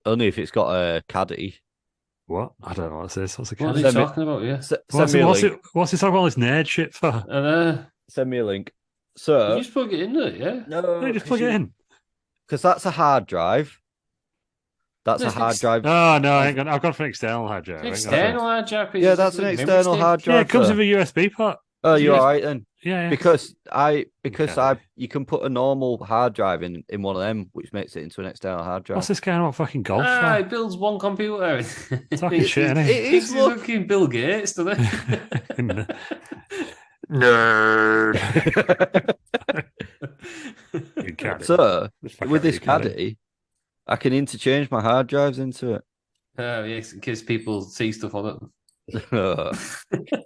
Only if it's got a caddy. What? I don't know what this is. What's a What are caddy? you talking about? Yeah. Send me a link. What's he talking about this nerd shit for? Send me a link. So you just plug it in there, yeah? no, Just plug it in. Because that's a hard drive. That's a hard drive. Oh no, I've gone for an external hard drive. External hard drive. Yeah, that's an external hard drive. Yeah, it comes with a USB port. Oh, you're all right then. Yeah. Because you can put a normal hard drive in one of them, which makes it into an external hard drive. What's this guy about fucking golf? It builds one computer. Talking shit, innit? It's looking Bill Gates, doesn't it? Nerd. So with this caddy, I can interchange my hard drives into it. Oh yes, in case people see stuff on it.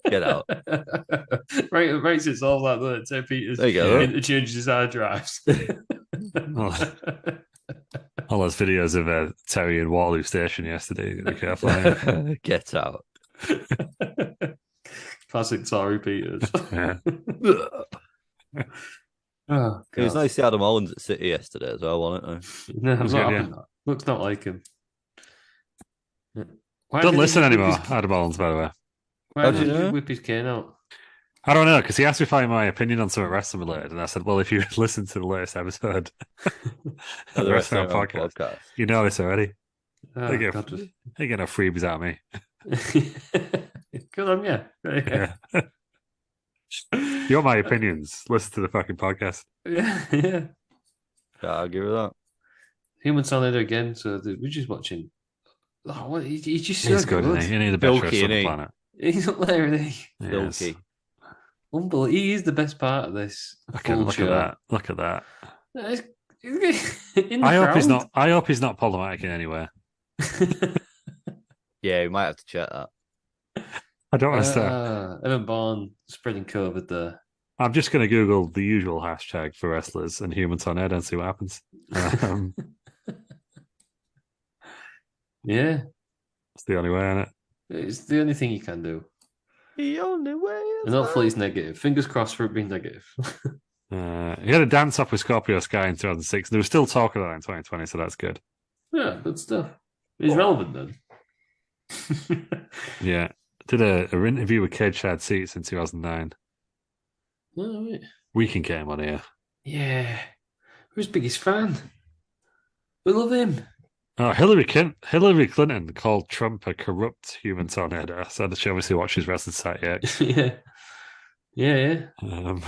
Get out. Right, it makes it solve like that. So Peter's There you go. interchanges his hard drives. All those videos of Terry in Waterloo Station yesterday. Be careful. Get out. Classic Tory Peters. Yeah. Oh, It was nice to see Adam Owens at City yesterday as well, wasn't it? No, I'm was not good, having that. Looks not like him. Why Don't did listen he whip anymore, his- Adam Owens, by the way. Why How did do you he know? whip his cane out? I don't know, because he asked me if I had my opinion on something wrestling related, and I said, well, if you listen to the latest episode of the Wrestling podcast, you know this already. Oh, They get God. no freebies out of me. Good on you. Yeah. You want my opinions? Listen to the fucking podcast. Yeah. Can't argue with that. Human Tornado again. So we're just watching. Oh, what, he's just so He's good, isn't he? You need the best Bilky, wrestler on the isn't he? planet. He's up there, isn't he? Yes. Bilky. Unbelievable. He is the best part of this. Look full at show. that. Look at that. In the I hope he's crowd. not. I hope he's not problematic in any way. Yeah, we might have to check that. I don't understand. Evan Bourne spreading COVID there. I'm just going to Google the usual hashtag for wrestlers and Human Tornado and see what happens. Yeah, It's the only way, isn't it? it's the only thing you can do. The only way. And hopefully it's negative. Fingers crossed for it being negative. He had a dance off with Scorpio Sky in 2006. They were still talking about it in 2020, so that's good. Yeah, good stuff. He's relevant then. Yeah. Did an interview with Cage Side Seats in 2009. Oh, right. Weekend came on here. Yeah. Who's biggest fan? We love him. Oh, Hillary Clinton called Trump a corrupt human tornado. So she obviously watches Wrestling Site yet. Yeah. Yeah. Um,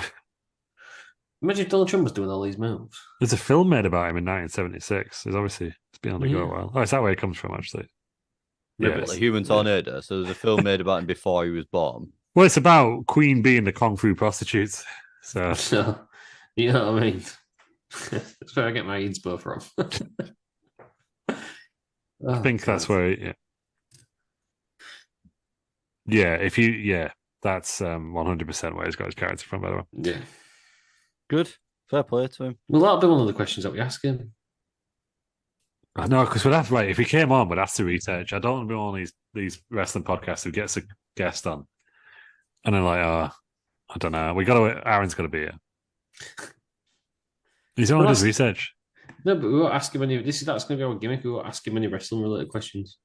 Imagine if Donald Trump was doing all these moves. there's a film made about him in 1976. It's been on the go a Yeah. while. Oh, is that where he comes from, actually? Yeah, Yeah. but Like Human Tornado. So there's a film made about him before he was born. Well, it's about Queen being the Kung Fu prostitutes. So So, you know what I mean? That's where I get my inspo from. I think that's where, that's 100% where he's got his character from, by the way. Yeah. Good. Fair play to him. Well, that'll be one of the questions that we ask him. I know, because we'd have, right, if he came on, we'd have to research. I don't want to be one of these wrestling podcasts who gets a guest on. And then I don't know. Aaron's got to be here. He's the one who does research. No, but we won't ask him any. That's going to be our gimmick. We won't ask him any wrestling related questions.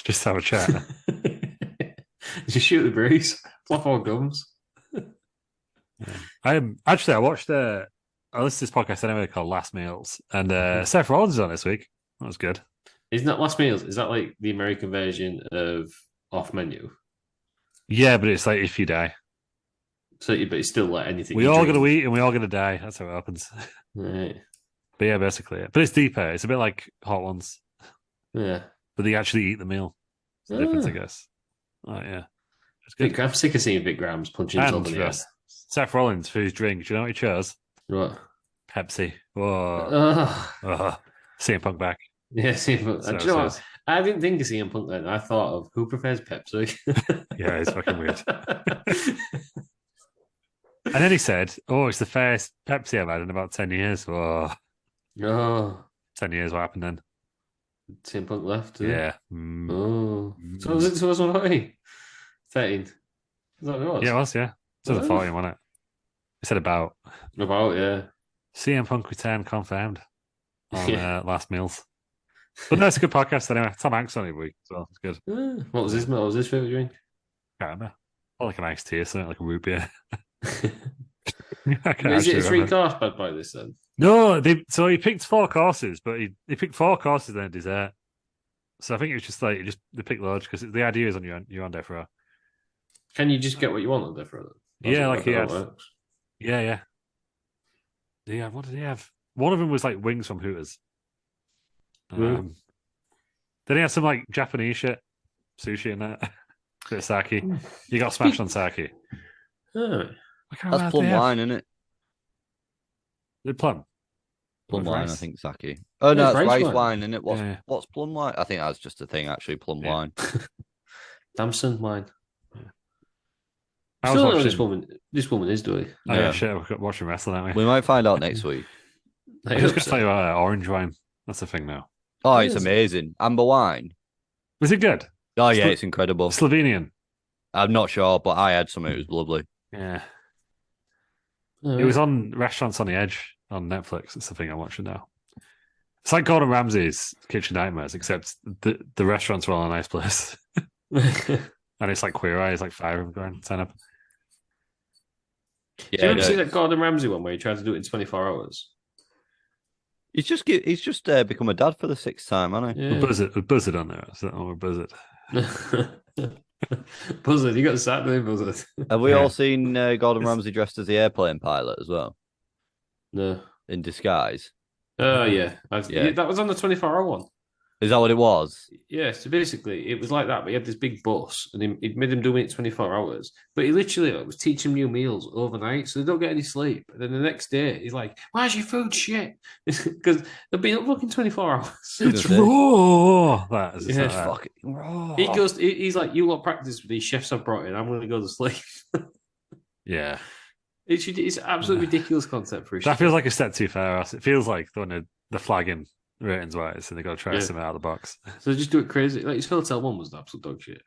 Just have a chat. Just shoot the breeze, flop our gums. I watched I listened to this podcast anyway called Last Meals, and Seth Rollins is on this week. That was good. Isn't that Last Meals? Is that like the American version of Off Menu? Yeah, but it's like if you die. So, but it's still like anything. We you all drink. going to eat and we all going to die. That's how it happens. Right. But yeah, basically. But it's deeper. It's a bit like Hot Ones. Yeah. But they actually eat the meal. It's the difference, I guess. Oh, yeah. It's Vic, good. I'm sick of seeing Vic Grams punching himself in the head. Seth Rollins for his drink. Do you know what he chose? What? Pepsi. Whoa. Oh. CM Punk back. Yeah, see, but, So do you know what? says. I didn't think of CM Punk then. I thought of who prefers Pepsi. Yeah, it's fucking weird. And then he said, "Oh, it's the first Pepsi I've had in about 10 years." Oh, Oh, 10 years. What happened then? CM Punk left. Did Yeah. He? Oh, so was it 2014? 13. Is that what it was? Yeah, it was, yeah. 2014, wasn't it? He said about Yeah. CM Punk return confirmed on Last Meals. But no, it's a good podcast anyway. Tom Hanks on every week as well. It's good. What was his favourite drink? Can't remember. Or like an iced tea or something, like a root beer. Is it a 3-course Bad Boy this then? No, so he picked 4 courses, but he picked 4 courses and a dessert. So I think it was just like they picked loads because the idea is you're on death row. Can you just get what you want on death row? Yeah, like he had. Yeah. What did he have? One of them was like wings from Hooters. Then he had some like Japanese shit, sushi and that. Bit of sake. You got smashed on sake. Oh. That's plum wine, isn't it? The plum. Plum wine, I think sake. Oh no, it's rice wine, isn't it? What's plum wine? I think that's just a thing, actually. Plum wine. Damson wine. I still don't know this woman is doing. Oh yeah, shit. We're watching wrestling, aren't we? We might find out next week. I'm just going to tell you about orange wine. That's the thing now. Oh, it's amazing. Amber wine. Was it good? Oh yeah, it's incredible. Slovenian. I'm not sure, but I had some. It was lovely. Yeah. It was on Restaurants on the Edge on Netflix. It's the thing I'm watching now. It's like Gordon Ramsay's Kitchen Nightmares, except the restaurants were all a nice place. And it's like Queer Eye, it's like 5 of them going to turn up. Yeah, do you ever see that Gordon Ramsay one where he tried to do it in 24 hours? He's just become a dad for the 6th time, hasn't he? Yeah. Buzzard on there. Is that or Buzzard? Buzzard, you got to start doing Buzzard. Have we all seen Gordon Ramsay dressed as the airplane pilot as well? No. In disguise? Oh, yeah. That was on the 24-hour one. Is that what it was? Yeah, so basically it was like that, but he had this big bus and he made him do it 24 hours. But he literally was teaching new meals overnight, so they don't get any sleep. And then the next day, he's like, "Why's your food shit?" Because they've been up fucking 24 hours. It's raw. It's fucking raw. He's like, "You lot practice with these chefs I've brought in. I'm going to go to sleep." Yeah. It's an absolutely ridiculous concept for a chef. That feels like a step too far. It feels like the flagging ratings wise, and they got to try something out of the box. So just do it crazy. Like his hotel one was the absolute dog shit.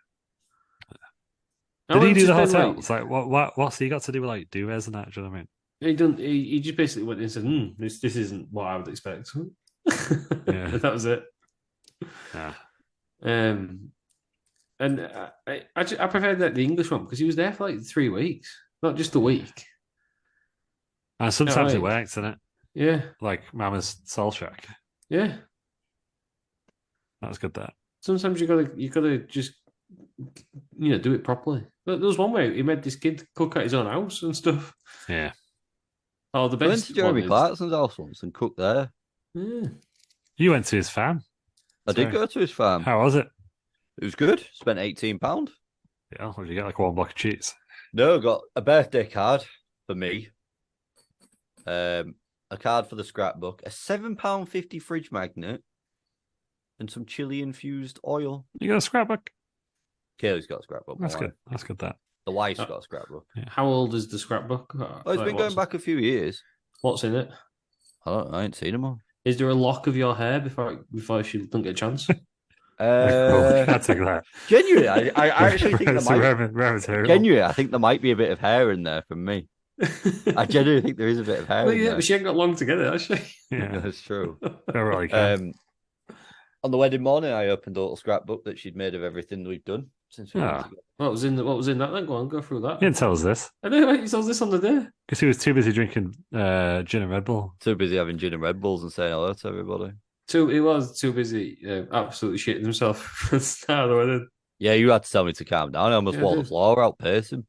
Did he do the hotel? It's like what's he got to do with like duvets and that? Do you know what I mean? He just basically went and said, this isn't what I would expect. Yeah. That was it. Yeah. And I preferred the English one because he was there for like 3 weeks, not just a week. And sometimes it works, doesn't it? Yeah. Like Mama's Soul Shack. Yeah. That was good. That sometimes you gotta just do it properly. There was one where he made this kid cook at his own house and stuff. Yeah. Oh, the best. I went to Jeremy Clarkson's house once and cooked there. Yeah. You went to his farm. I did go to his farm. How was it? It was good. Spent £18. Yeah. What did you get? Like 1 block of cheese? No, got a birthday card for me. A card for the scrapbook, a £7.50 fridge magnet, and some chili infused oil. You got a scrapbook? Kaylee's got a scrapbook. That's good. That's good. That the wife's got a scrapbook. Yeah. How old is the scrapbook? Oh, it's been going back a few years. What's in it? I ain't seen them all. Is there a lock of your hair before she doesn't get a chance? I'll take that. Genuinely, I actually think there might. Genuinely, I think there might be a bit of hair in there from me. I genuinely think there is a bit of hair. Well, yeah, but she ain't got long together, has she? Yeah, that's true. Really on the wedding morning, I opened a little scrapbook that she'd made of everything we've done since we went together. What was in that then? Go through that. He didn't tell us this. I know, he tells this on the day. Because he was too busy drinking gin and Red Bull. Too busy having gin and Red Bulls and saying hello to everybody. He was too busy absolutely shitting himself for the start of the wedding. Yeah, you had to tell me to calm down. I almost walked the floor out pacing.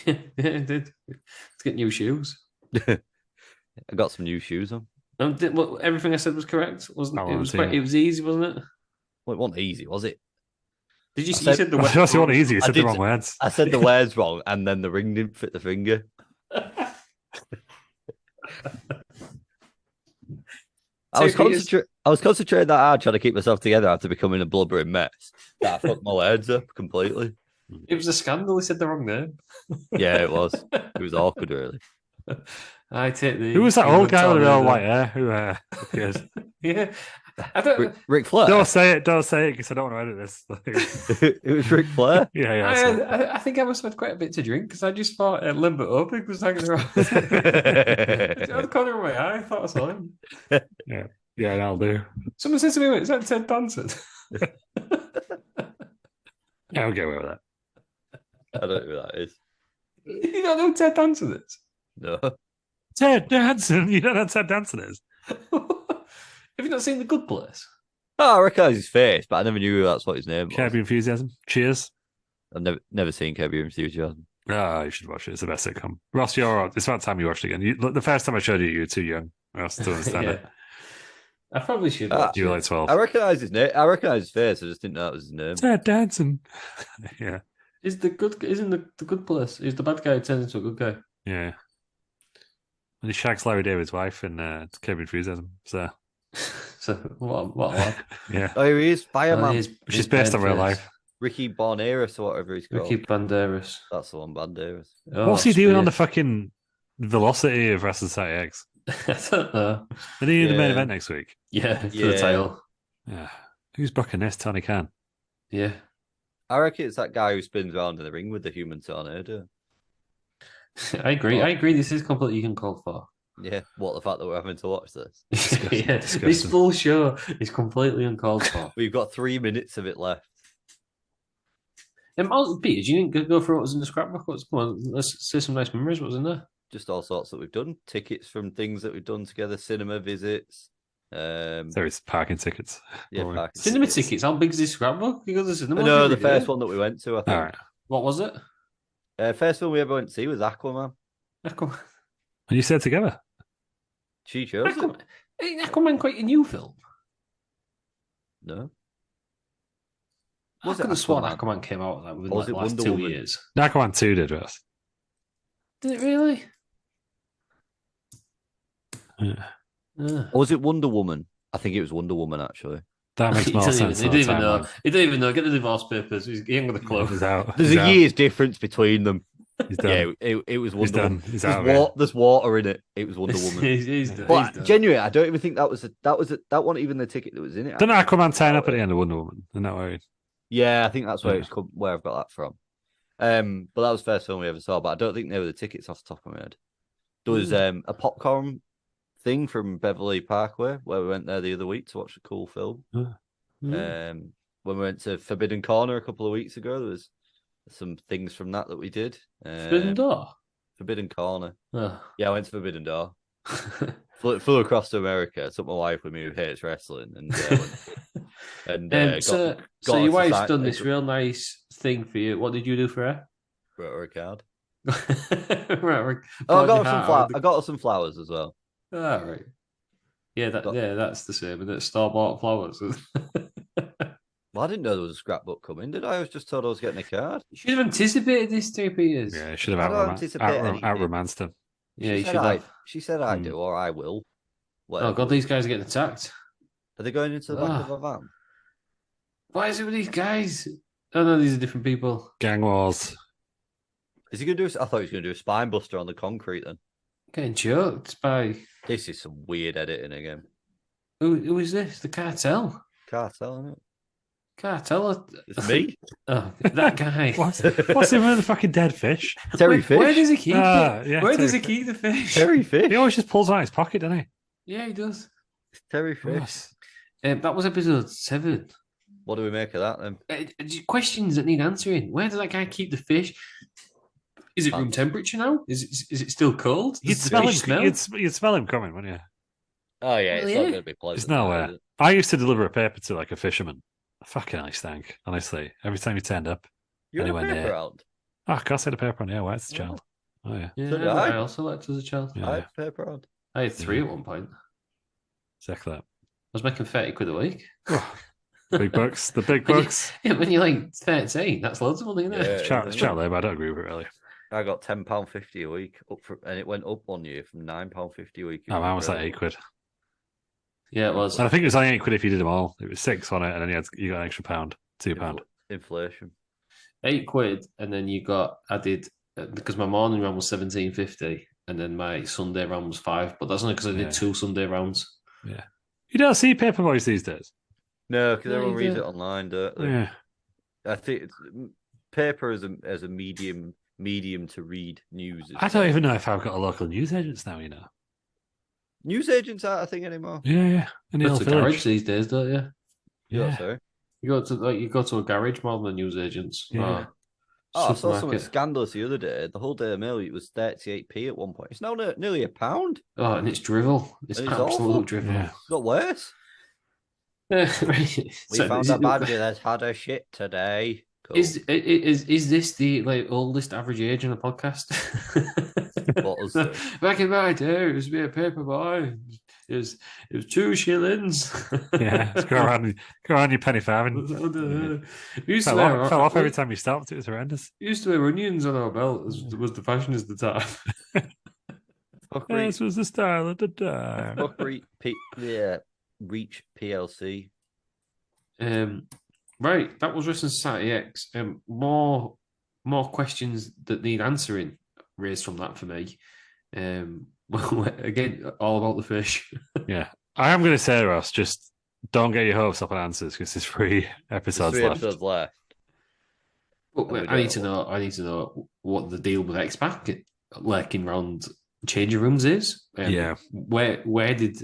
Yeah, it did. Let's get new shoes. I got some new shoes on. Everything I said was correct, wasn't it? It was easy, wasn't it? Well, it wasn't easy, was it? Did you said the words? It wasn't easy. You said the wrong words. I said the words wrong, and then the ring didn't fit the finger. I was concentrating that hard trying to keep myself together after becoming a blubbering mess. That I fucked my words up completely. It was a scandal. He said the wrong name. Yeah, it was. It was awkward, really. I take the. Who was that old Human guy with the real tornado. white hair? Who appears? Yeah, I don't. Ric Flair. Don't say it because I don't want to edit this. It was Ric Flair. yeah. I think I must have had quite a bit to drink because I just thought Limber Opig was hanging around. I had the corner of my eye. I thought I saw him. Yeah, that'll do. Someone said to me, "Is that Ted Danson?" Yeah, I'll get away with that. I don't know who that is. You don't know who Ted Danson is? No. Ted Danson. You don't know who Ted Danson is? Have you not seen The Good Place? Oh, I recognise his face, but I never knew that's what his name was. Curb Your Enthusiasm. Cheers. I've never seen Curb Your Enthusiasm. Oh, you should watch it. It's the best sitcom. Ross, it's about time you watched it again. The first time I showed you were too young. Ross, to understand it. I probably should watch You were it. like 12. I recognise his name. I recognise his face. I just didn't know that was his name. Ted Danson. Yeah. Isn't the Good Place? Is the bad guy who turns into a good guy? Yeah. And he shags Larry David's wife in Curb Your Enthusiasm. So, So what a lad. yeah. Oh, he is Fireman. He's Which is based on real life. Ricky Banderas or whatever he's called. Ricky Banderas. That's the one, Banderas. Oh, What's he doing on the weird. fucking Velocity of Wrestling Society X? I don't know. Are they in the main Yeah. event next week? Yeah, for the Yeah. title. Yeah. Who's booking this? Tony Khan. Yeah. I reckon it's that guy who spins around in the ring with the human tornado. I agree. What? I agree. This is completely uncalled for. Yeah, what the fact that we're having to watch this. Yeah, this disgusting. full show is completely uncalled for. We've got 3 minutes of it left. Peter, you didn't go through what was in the scrapbook. Come on, let's say some nice memories. What was in there? Just all sorts that we've done. Tickets from things that we've done together, cinema visits. There's parking tickets. Yeah, Boring. parking Cinema tickets. How big is this scrapbook? You go to the cinema? No, every the first day? one that we went to, I think. All right. What was it? First film we ever went to see was Aquaman. Aquaman. And you said together. She chose it. Aquaman. Ain't Aquaman quite a new film? No. I Was it could have sworn Aquaman? Aquaman came out within Or was the it last Wonder 2 Woman? years. Aquaman 2 did, Ross. Did it really? Yeah. Or was it Wonder Woman? I think it was Wonder Woman, actually. That makes He more doesn't sense. even, he didn't even know. He didn't even know. Get the divorce papers. He ain't got the clue. He's out. There's He's a out. year's difference between them. He's done. Yeah, it was He's Wonder done. Woman. He's out of it. There's water in it. It was Wonder Woman. he's done. But He's done. genuinely, I don't even think that wasn't even the ticket that was in it. Didn't actually. Aquaman turn up at the end of Wonder Woman? Isn't that where Yeah, I think that's where Yeah. it's come, where I've got that from. But that was the first film we ever saw. But I don't think they were the tickets off the top of my head. There was a popcorn thing from Beverly Parkway where we went there the other week to watch a cool film. Mm. When we went to Forbidden Corner a couple of weeks ago, there was some things from that we did. Forbidden Door. Forbidden Corner. Oh. Yeah, I went to Forbidden Door. Flew across to America. Took my wife with me who hates wrestling, and so got your us wife's aside- done this real nice thing for you. What did you do for her? wrote her a card. Right, Oh, I poured got your her some heart flowers. out I got her some flowers as well. with the- right. Yeah, that's the same. But it's store-bought flowers. Well, I didn't know there was a scrapbook coming, did I? I was just told I was getting a card. You should have anticipated this, 3 Peters. Yeah, it should have I don't anticipate anything. out-romanced him. Yeah, She you said should have. She said I do, or I will. Oh Whatever. god, these guys are getting attacked. Are they going into the back of a van? Why is it with these guys? Oh no, these are different people. Gang wars. Is he going to do? I thought he was going to do a spine buster on the concrete. Then Getting choked by this is some weird editing again. who is this? The cartel. Cartel, isn't it? Cartel. It's me, Oh, that guy. What's him with the fucking dead fish? Terry Where, where Fish. does he keep it? Yeah, Where does Terry he keep the fish? Terry Fish. He always just pulls it out of his pocket, doesn't he? Yeah, he does. Terry Fish. Ross. That was episode 7. What do we make of that then? Questions that need answering. Where does that guy keep the fish? Is it room temperature now? Is it still cold? You'd Does the smell him. fish smell? You'd smell him coming, wouldn't you? Oh yeah, it's Well, not yeah. going to be pleasant. There's no now, way. is it? I used to deliver a paper to like a fisherman. Fucking I stank, honestly. Every time he turned up. You had a Anyway, paper there. round. Oh, of course I had a paper on. Yeah, where's the child? Oh, yeah. Yeah, So did I. I also liked as a child. Yeah, I had a paper round. I had 3 at one point. I exactly that. was making 30 quid a week. Big bucks. The big When you- bucks. Yeah, when you're like 13, that's loads of money, isn't it? Yeah. It's child labour. I don't agree with it, really. I got £10.50 a week, and it went up 1 year from £9.50 a week. It Oh, mine was like incredible. £8. Yeah, it was. And I think it was only £8 if you did them all. It was 6 on it, and then you got an extra £1, £2. Inflation. 8 quid, and then you got added because my morning run was 17.50. and then my Sunday round was 5. But that's only because I did 2 Sunday rounds. Yeah. You don't see paper boys these days. No, because No, everyone you reads it don't. online, don't they? Yeah. I think it's, paper as a medium to read news. I don't even know if I've got a local news agents now, you know. News agents aren't a thing anymore. Yeah. In the Go old to a village. garage these days, don't you? Yeah. Sorry. You go to a garage more than news agents. Yeah. Oh, I saw something Supermarket. scandalous the other day. The whole Daily Mail, it was 38p at one point. It's now nearly £1. Oh, and it's drivel. It's It's absolute awful. drivel. Yeah. It's got worse. Right. We found a badger that's had a shit today. Cool. Is this the oldest average age in a podcast? What was it? Back in my day, it was to be a paper boy. It was 2 shillings. Yeah. Just go around your penny farming. We used to Fell off every time you stopped. It was horrendous. Used to wear onions on our belt. Was the fashion at the time. This was the style at the time. Fuck Reach PLC. Right, that was Wrestling Society X. More questions that need answering raised from that for me. Again, all about the fish. Yeah. I am going to say, Ross, just don't get your hopes up on answers because there's 3 episodes left. Left. But I need to know what the deal with X-Pac lurking around changing rooms is. Yeah. Where did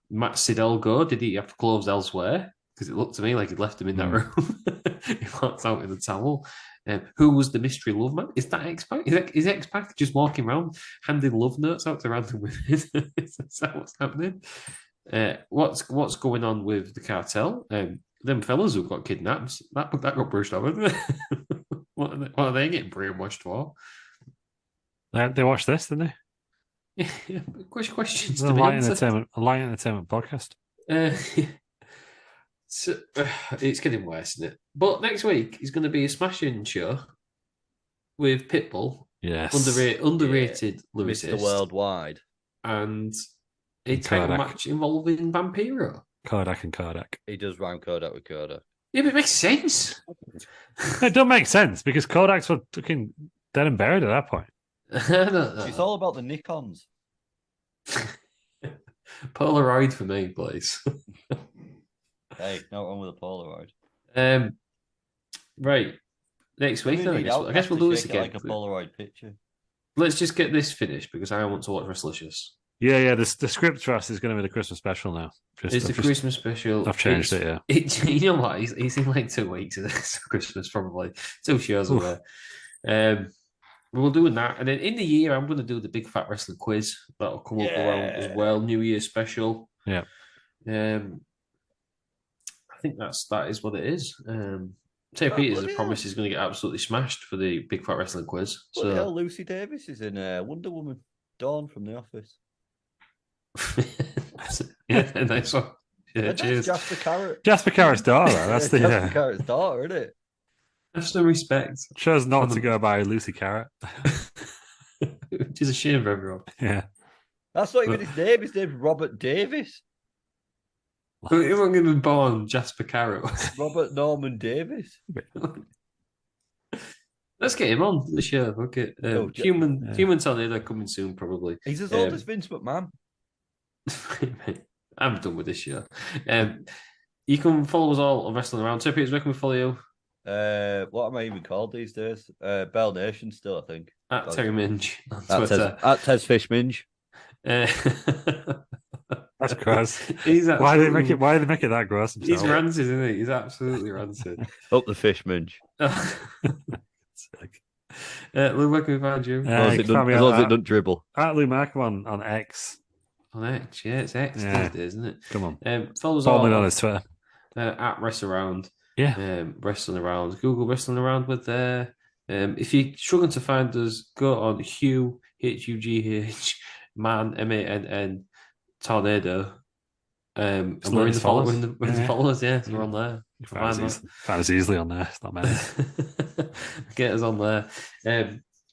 Matt Sydal go? Did he have clothes elsewhere? Because it looked to me like he'd left him in that room. He walked out in the towel. Who was the mystery love man? Is that X-Pac? Is X-Pac just walking around handing love notes out to random women? Is that what's happening? What's going on with the cartel? Them fellas who got kidnapped, that got brushed over. What are they getting brainwashed for? They watched this, didn't they? Yeah, questions. A light entertainment podcast. So, it's getting worse, isn't it? But next week is going to be a smashing show with Pitbull, Yes. underrated lyricist, Mr. Worldwide, and a title Kodak. match involving Vampiro. Kodak and Kodak. he does rhyme Kodak with Kodak. Yeah, but it makes sense. It don't make sense because Kodaks were fucking dead and buried at that point. I don't know. It's all about the Nikons. Polaroid for me, please. Hey, not wrong with a Polaroid. Right. Next week, then, I guess we'll do this again. Like a Polaroid picture. Let's just get this finished because I want to watch Restlicious. Yeah. The script for us is going to be the Christmas special now. It's the Christmas special. I've changed it, yeah. You know what? He's in like 2 weeks of this Christmas, probably 2 shows away. We're doing that, and then in the year, I'm going to do the Big Fat Wrestling Quiz that'll come up around as well. New Year special. Yeah. I think that is what it is. Terry Peters has promised he's going to get absolutely smashed for the Big Fat Wrestling Quiz. So So Lucy Davis is in Wonder Woman. Dawn from The Office. yeah, nice one. Yeah, And cheers. that's Jasper Carrot. Jasper Carrot's daughter. That's the Jasper Carrot's daughter, isn't it? Have some respect. chose not to go by Lucy Carrot. Which is a shame for everyone. Yeah. That's not even his name. His name's Robert Davis. But he wasn't going to be born Jasper Carrot. Robert Norman Davis. Let's get him on the show. Okay. Human Tornado coming soon, probably. He's as old as Vince McMahon. I'm done with this show. You can follow us all on Wrestling Around. Terry Peters, where can we follow you? What am I even called these days? Bell Nation still, I think. At Terry Minge on At Twitter. Tez Fish Minge. That's gross. Why do they make it that gross? He's rancid, isn't he? He's absolutely rancid. Up the Fish Minge. Lou, where can we find you? As long as it doesn't dribble. At Lou Markham on X. On X, yeah, it's X Yeah. these days, isn't it? Come on. Follow us Follow me all on his Twitter. at Wrestle Around. Yeah. Wrestling Around. Google Wrestling Around with there. If you're struggling to find us, go on Hugh, Hugh, Man, MANN, Tornado. And we're in the followers, yeah. So we're on there. Find us easily on there. It's not many. Get us on there.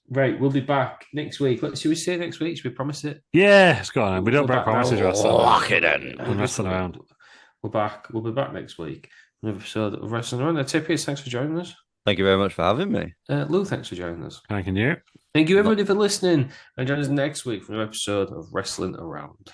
Right, we'll be back next week. Should we say next week? Should we promise it? Yeah, it's gone. We don't break promises, Ross. Lock it in. I'm wrestling around. We're back. We'll be back next week. Another episode of Wrestling Around. Thanks for joining us. Thank you very much for having me. Lou, thanks for joining us. Thank you. Thank you, everybody, for listening. And join us next week for an episode of Wrestling Around.